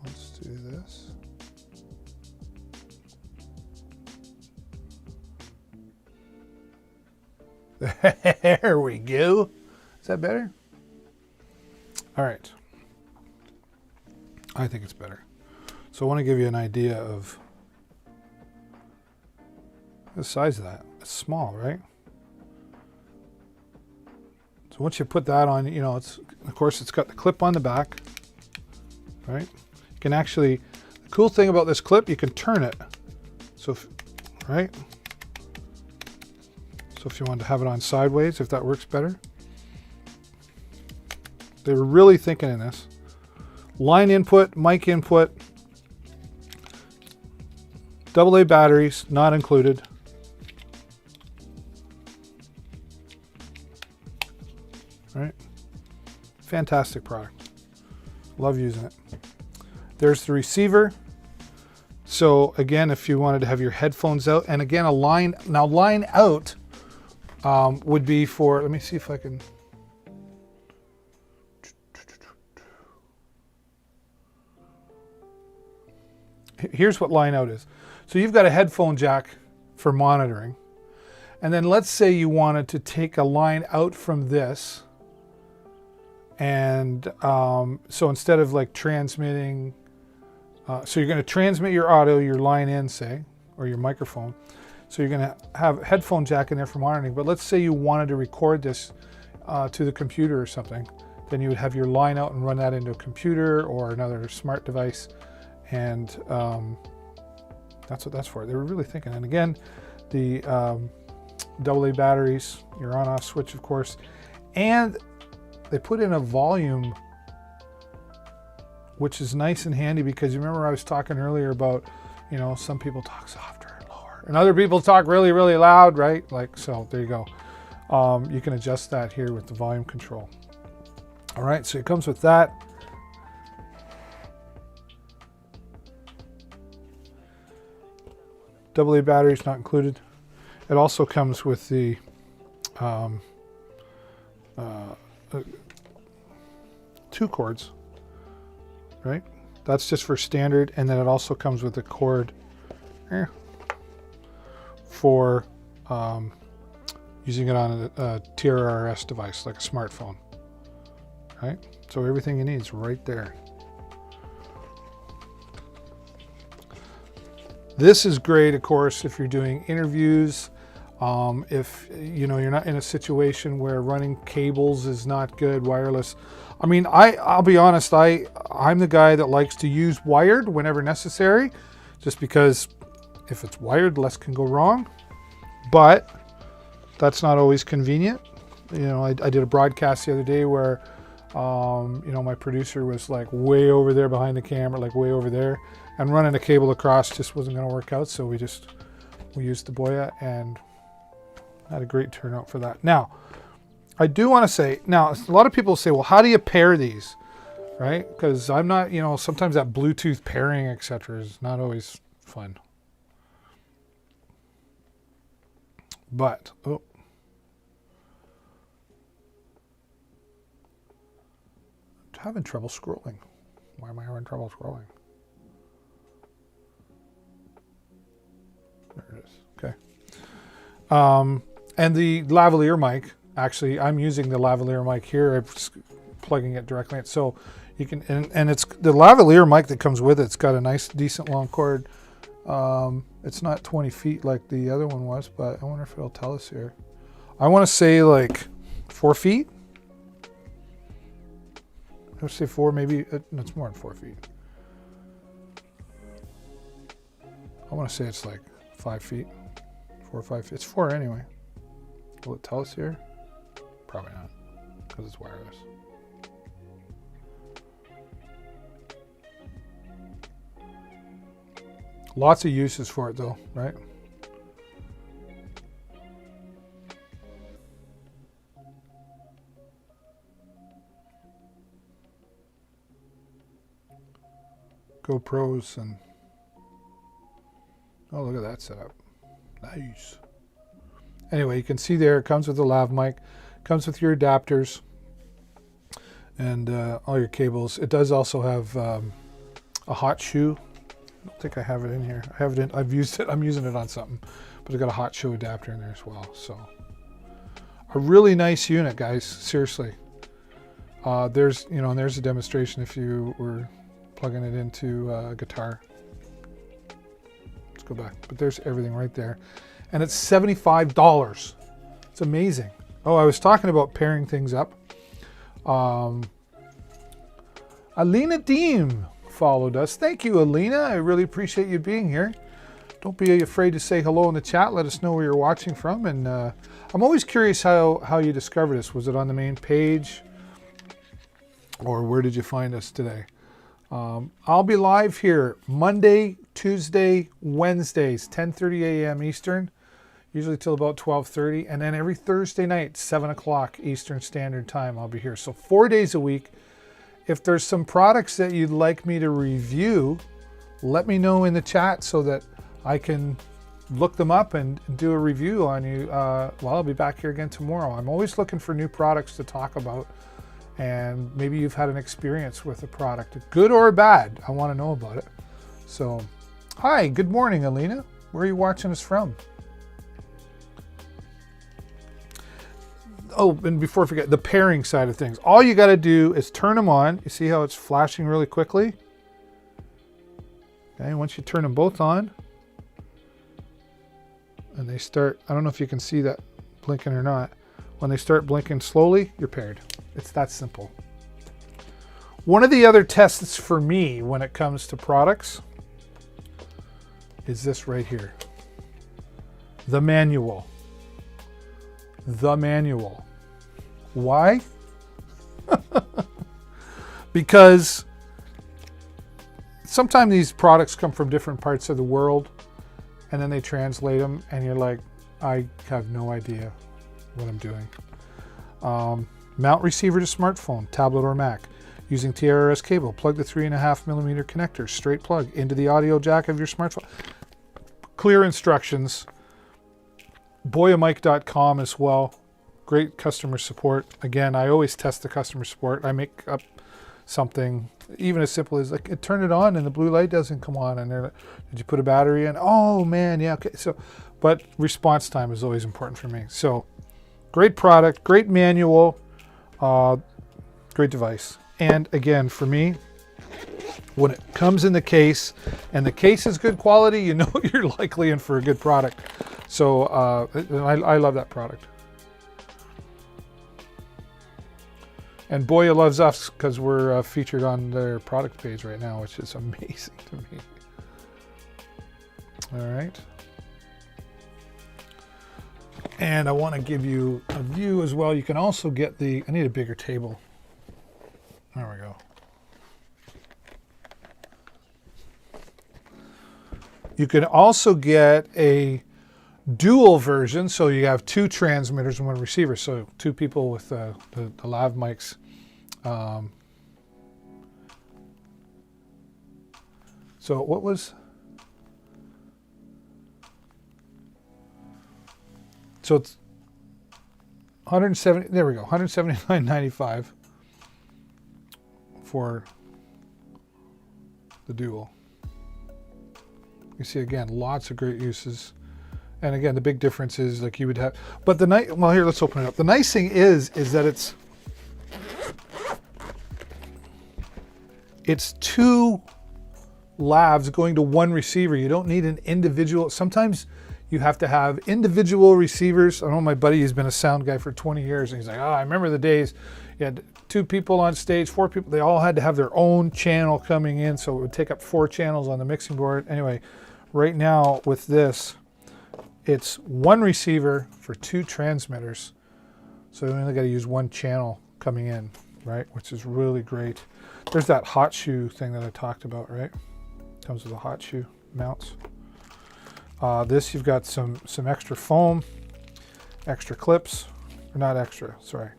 let's do this. There we go. Is that better? All right. I think it's better. So I want to give you an idea of the size of that. It's small, right? So once you put that on, it's, of course, it's got the clip on the back, right? You can actually, the cool thing about this clip, you can turn it. So, right? So if you want to have it on sideways, if that works better. They were really thinking in this. Line input, mic input, AA batteries, not included. Right? Fantastic product. Love using it. There's the receiver. So again, if you wanted to have your headphones out, and again, line out would be for, let me see if I can. Here's what line out is. So you've got a headphone jack for monitoring. And then let's say you wanted to take a line out from this. And so instead of like transmitting, so you're going to transmit your audio, your line in, say, or your microphone. So you're going to have a headphone jack in there for monitoring. But let's say you wanted to record this to the computer or something. Then you would have your line out and run that into a computer or another smart device. And that's what that's for. They were really thinking. And again, the AA batteries, your on-off switch, of course. And they put in a volume, which is nice and handy, because you remember I was talking earlier about, you know, some people talk softer and lower, and other people talk really, really loud, right? Like, so there you go. You can adjust that here with the volume control. All right, so it comes with that. AA batteries not included. It also comes with the two cords, right? That's just for standard, and then it also comes with a cord for using it on a TRRS device, like a smartphone, right? So everything you need is right there. This is great, of course, if you're doing interviews. If you know you're not in a situation where running cables is not good, wireless. I mean, I'll be honest, I'm the guy that likes to use wired whenever necessary, just because if it's wired, less can go wrong. But that's not always convenient. You know, I did a broadcast the other day where you know, my producer was like way over there behind the camera, like way over there, and running a cable across just wasn't going to work out. So we used the Boya and had a great turnout for that. Now, I do want to say, now a lot of people say, well, how do you pair these, right? Because I'm not, you know, sometimes that Bluetooth pairing, etc., is not always fun. But I'm having trouble scrolling. Why am I having trouble scrolling? There it is. Okay. And the lavalier mic, actually, I'm using the lavalier mic here. I'm just plugging it directly in. So you can, and it's the lavalier mic that comes with it. It's got a nice, decent long cord. It's not 20 feet like the other one was, but I wonder if it'll tell us here. I want to say like 4 feet. I would say 4, maybe. It's more than 4 feet. I want to say it's like 5 feet. 4 or 5 feet. It's 4 anyway. Will it tell us here? Probably not, because it's wireless. Lots of uses for it though, right? GoPros and, oh, look at that setup. Nice. Anyway, you can see there, it comes with a lav mic, comes with your adapters and all your cables. It does also have a hot shoe. I don't think I have it in here. I have it in, I've used it, I'm using it on something, but it's got a hot shoe adapter in there as well. So a really nice unit, guys, seriously. There's, you know, and there's a demonstration if you were plugging it into a guitar. Let's go back, but there's everything right there. And it's $75. It's amazing. Oh, I was talking about pairing things up. Alina Deem followed us. Thank you, Alina. I really appreciate you being here. Don't be afraid to say hello in the chat. Let us know where you're watching from. And I'm always curious how you discovered us. Was it on the main page? Or where did you find us today? I'll be live here Monday, Tuesday, Wednesdays, 10:30 a.m. Eastern, usually till about 12:30, and then every Thursday night, 7 o'clock Eastern Standard Time, I'll be here. So 4 days a week, If there's some products that you'd like me to review, let me know in the chat so that I can look them up and do a review on you. Well, I'll be back here again tomorrow. I'm always looking for new products to talk about, and maybe you've had an experience with a product, good or bad. I want to know about it. So, hi, good morning, Alina. Where are you watching us from? Oh, and before I forget, the pairing side of things. All you got to do is turn them on. You see how it's flashing really quickly? Okay, once you turn them both on, and they start, I don't know if you can see that blinking or not. When they start blinking slowly, you're paired. It's that simple. One of the other tests for me when it comes to products is this right here. The manual. The manual. Why? Because sometimes these products come from different parts of the world, and then they translate them, and you're like, I have no idea what I'm doing. Mount receiver to smartphone, tablet, or Mac. Using TRS cable, plug the 3.5mm connector, straight plug, into the audio jack of your smartphone. Clear instructions. boyamike.com as well. Great customer support. Again, I always test the customer support. I make up something, even as simple as like, turn it on and the blue light doesn't come on, and they're like, did you put a battery in? Oh man, yeah, okay. So, but response time is always important for me. So, great product, great manual, great device. And again, for me, when it comes in the case, and the case is good quality, you know you're likely in for a good product. So I love that product. And Boya loves us because we're featured on their product page right now, which is amazing to me. All right. And I want to give you a view as well. You can also get the, I need a bigger table. There we go. You can also get a dual version, so you have two transmitters and one receiver, so two people with the lav mics. So what was... So it's 170, there we go, $179.95 for the dual. You see, again, lots of great uses. And again, the big difference is like you would have, but the nice, well, here, let's open it up. The nice thing is that it's two lavs going to one receiver. You don't need an individual. Sometimes you have to have individual receivers. I know my buddy has been a sound guy for 20 years, and he's like, oh, I remember the days you had two people on stage, four people, they all had to have their own channel coming in, so it would take up 4 channels on the mixing board. Anyway, right now with this, it's one receiver for 2 transmitters, so you only got to use 1 channel coming in, right? Which is really great. There's that hot shoe thing that I talked about, right? Comes with a hot shoe mounts. This, you've got some extra foam, extra clips, or not extra, sorry.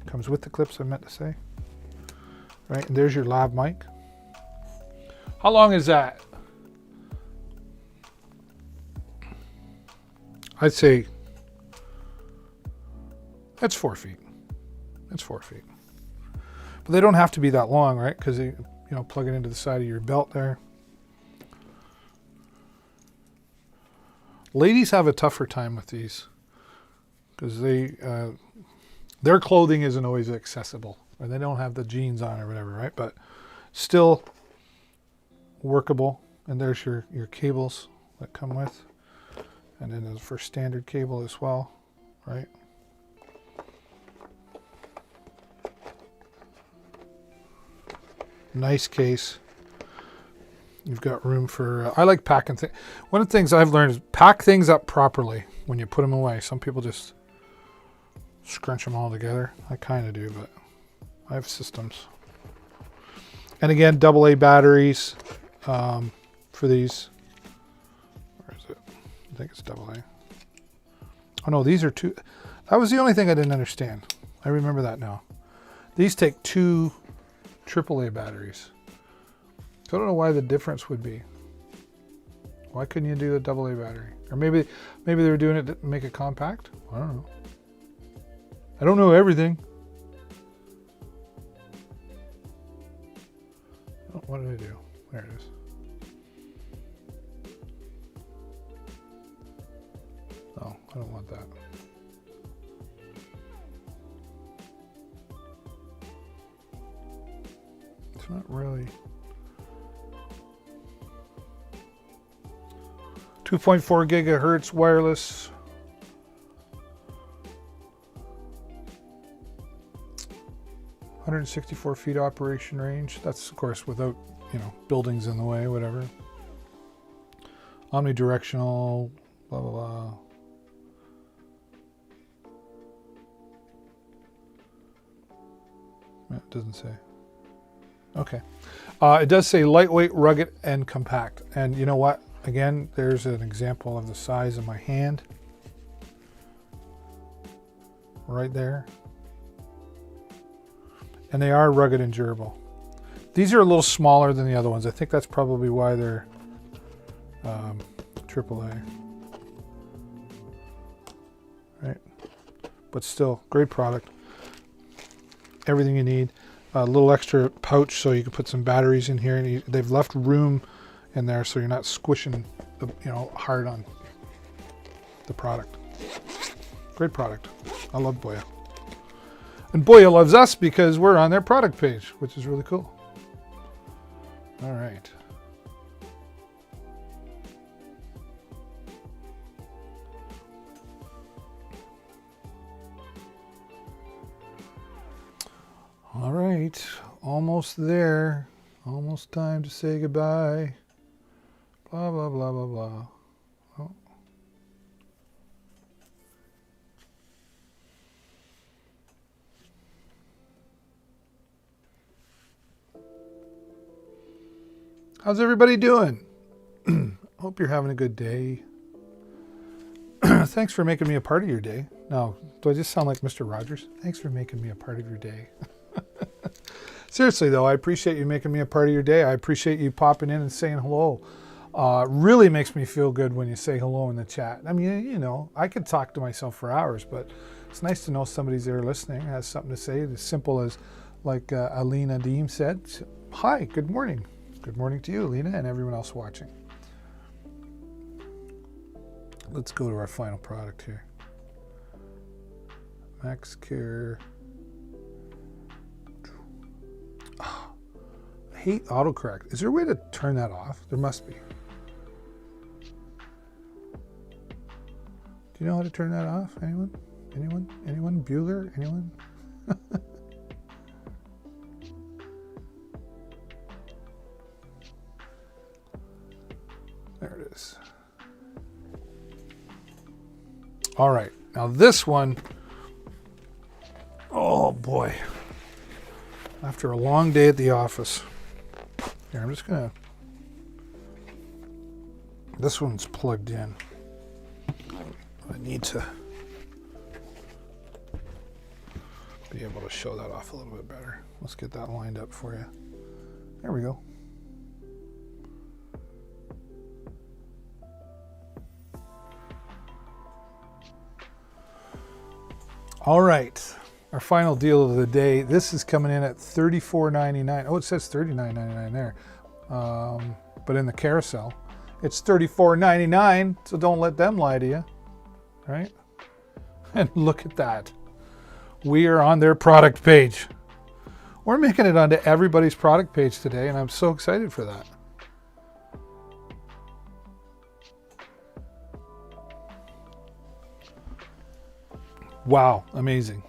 Comes with the clips, I meant to say. Right, and there's your lav mic. How long is that? I'd say that's 4 feet. That's 4 feet. But they don't have to be that long, right? Because you know, plug it into the side of your belt there. Ladies have a tougher time with these because their clothing isn't always accessible, or they don't have the jeans on or whatever, right? But still workable. And there's your cables that come with. And then there's for standard cable as well, right? Nice case. You've got room for, I like packing things. One of the things I've learned is pack things up properly when you put them away. Some people just scrunch them all together. I kind of do, but I have systems. And again, AA batteries for these. Where is it? I think it's AA. Oh no, these are 2. That was the only thing I didn't understand. I remember that now. These take two AAA batteries. So I don't know why the difference would be. Why couldn't you do a AA battery? Or maybe they were doing it to make it compact? I don't know. I don't know everything. Oh, what did I do? There it is. Oh, I don't want that. It's not really. 2.4 gigahertz wireless. (164 feet operation range). That's of course without, buildings in the way, whatever. Omnidirectional, blah blah blah. It doesn't say. Okay. It does say lightweight, rugged, and compact. And you know what? Again, there's an example of the size of my hand. Right there. And they are rugged and durable. These are a little smaller than the other ones. I think that's probably why they're AAA. Right? But still, great product. Everything you need. A little extra pouch so you can put some batteries in here. And they've left room in there so you're not squishing, hard on the product. Great product. I love Boya. And Boya loves us because we're on their product page, which is really cool. All right. All right. Almost there. Almost time to say goodbye. Blah, blah, blah, blah, blah. Oh. How's everybody doing? Hope you're having a good day. Thanks for making me a part of your day. No, do I just sound like Mr. Rogers? Thanks for making me a part of your day. Seriously, though, I appreciate you making me a part of your day. I appreciate you popping in and saying hello. Really makes me feel good when you say hello in the chat. I mean, I could talk to myself for hours, but it's nice to know somebody's there listening, has something to say. As simple as, like Alina Deem said, hi, good morning. Good morning to you, Alina, and everyone else watching. Let's go to our final product here. MaxCare. Oh, I hate autocorrect. Is there a way to turn that off? There must be. Do you know how to turn that off? Anyone? Anyone? Anyone? Bueller? Anyone? There it is. All right. Now this one, oh boy. After a long day at the office. Here, I'm just going to... This one's plugged in. I need to be able to show that off a little bit better. Let's get that lined up for you. There we go. All right, our final deal of the day. This is coming in at $34.99. Oh, it says $39.99 there, but in the carousel, it's $34.99. So don't let them lie to you, right? And look at that. We are on their product page. We're making it onto everybody's product page today, and I'm so excited for that. Wow, amazing.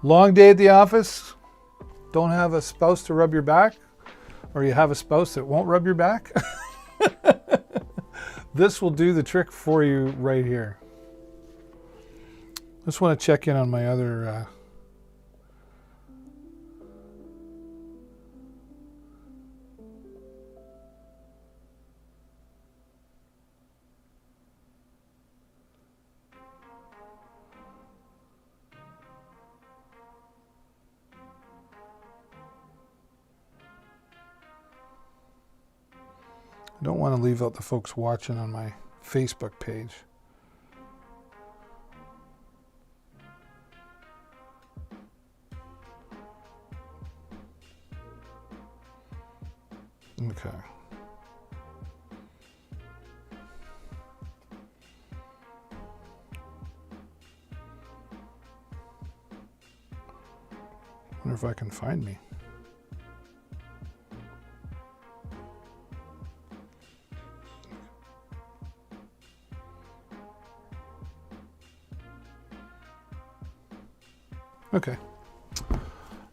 Long day at the office. Don't have a spouse to rub your back, or you have a spouse that won't rub your back. This will do the trick for you right here. Just want to check in on my other Don't want to leave out the folks watching on my Facebook page. Okay. Wonder if I can find me. Okay.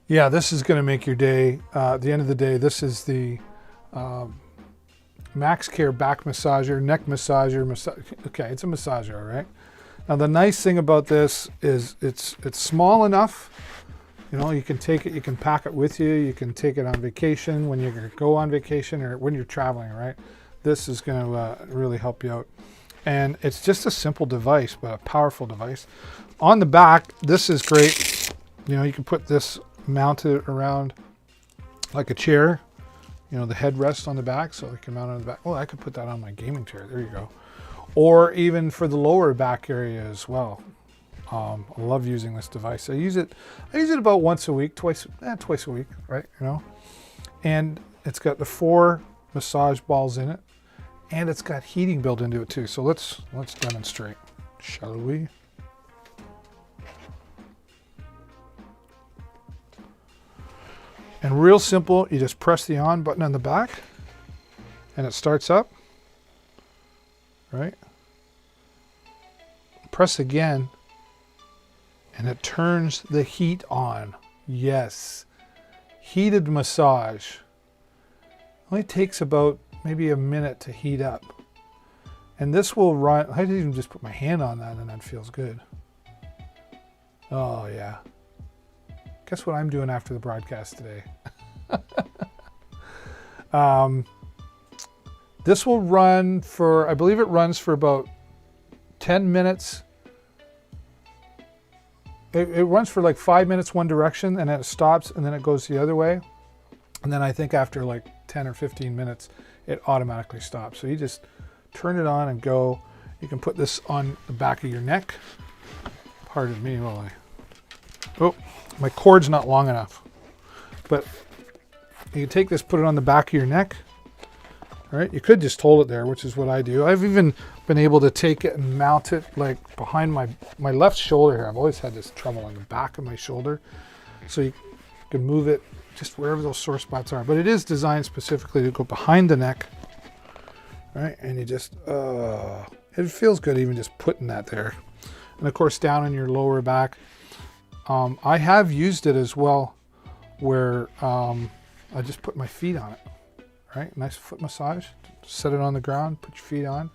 Yeah, this is going to make your day. At the end of the day, this is the MaxCare back massager, neck massager. Okay, it's a massager, all right? Now, the nice thing about this is it's small enough. You know, you can take it, you can pack it with you. You can take it on vacation when you're going to go on vacation or when you're traveling, right? This is going to really help you out. And it's just a simple device, but a powerful device. On the back, this is great. You know, you can put this mounted around like a chair. You know, the headrest on the back, so I can mount it on the back. Oh, I could put that on my gaming chair. There you go. Or even for the lower back area as well. I love using this device. I use it about once a week, twice a week, right? You know, and it's got the 4 massage balls in it, and it's got heating built into it too. So let's demonstrate, shall we? And real simple, you just press the on button on the back, and it starts up, right? Press again, and it turns the heat on. Yes, heated massage. Only takes about maybe a minute to heat up. And this will run, I didn't even just put my hand on that and that feels good. Oh yeah. Guess what I'm doing after the broadcast today? This will run for, I believe it runs for about 10 minutes. It runs for like 5 minutes one direction, and then it stops, and then it goes the other way. And then I think after like 10 or 15 minutes, it automatically stops. So you just turn it on and go. You can put this on the back of your neck. Pardon me while oh, my cord's not long enough. But you can take this, put it on the back of your neck. All right, you could just hold it there, which is what I do. I've even been able to take it and mount it like behind my left shoulder here. I've always had this trouble on the back of my shoulder. So you can move it just wherever those sore spots are. But it is designed specifically to go behind the neck. Right, and you just, it feels good even just putting that there. And of course down in your lower back. I have used it as well where I just put my feet on it. Right, nice foot massage. Set it on the ground, put your feet on.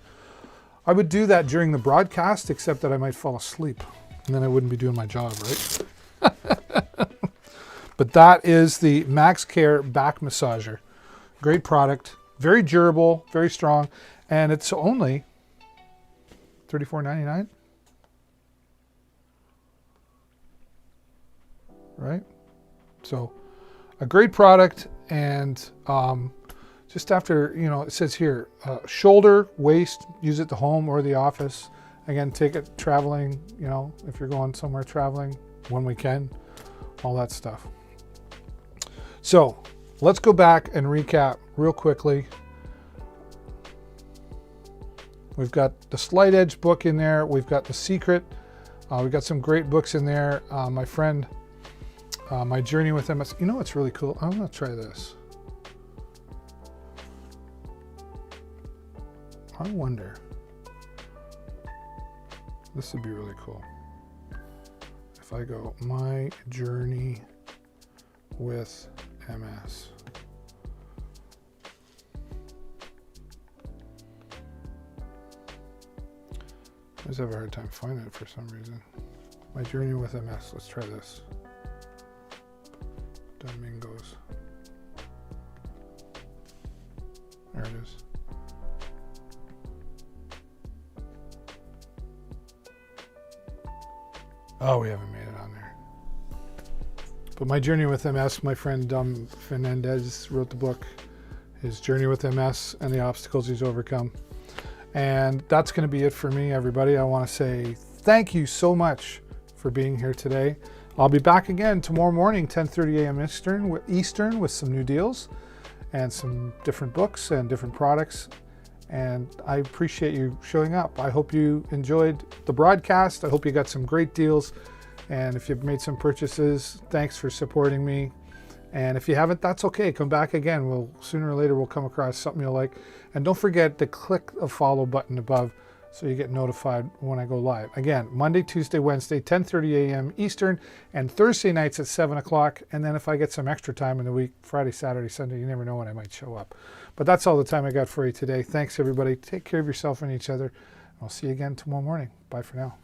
I would do that during the broadcast, except that I might fall asleep, and then I wouldn't be doing my job, right? But that is the MaxCare back massager. Great product, very durable, very strong, and it's only $34.99. Right? So a great product, and just after, you know, it says here, shoulder, waist, use it to home or the office. Again, take it traveling, you know, if you're going somewhere traveling, one weekend, all that stuff. So let's go back and recap real quickly. We've got the Slight Edge book in there. We've got The Secret. We've got some great books in there. My friend, My Journey with MS. You know what's really cool? I'm going to try this. I wonder. This would be really cool. If I go My Journey with MS. I always have a hard time finding it for some reason. My Journey with MS. Let's try this. Domingos. There it is. Oh, we haven't made it on there. But My Journey with MS, my friend Fernandez wrote the book, his journey with MS and the obstacles he's overcome. And that's going to be it for me, everybody. I want to say thank you so much for being here today. I'll be back again tomorrow morning, 10:30 a.m. Eastern with some new deals and some different books and different products. And I appreciate you showing up. I hope you enjoyed the broadcast. I hope you got some great deals. And if you've made some purchases, thanks for supporting me. And if you haven't, that's okay. Come back again. Sooner or later we'll come across something you'll like. And don't forget to click the follow button above so you get notified when I go live. Again, Monday, Tuesday, Wednesday, 10:30 a.m. Eastern, and Thursday nights at 7 o'clock. And then if I get some extra time in the week, Friday, Saturday, Sunday, you never know when I might show up. But that's all the time I got for you today. Thanks, everybody. Take care of yourself and each other. I'll see you again tomorrow morning. Bye for now.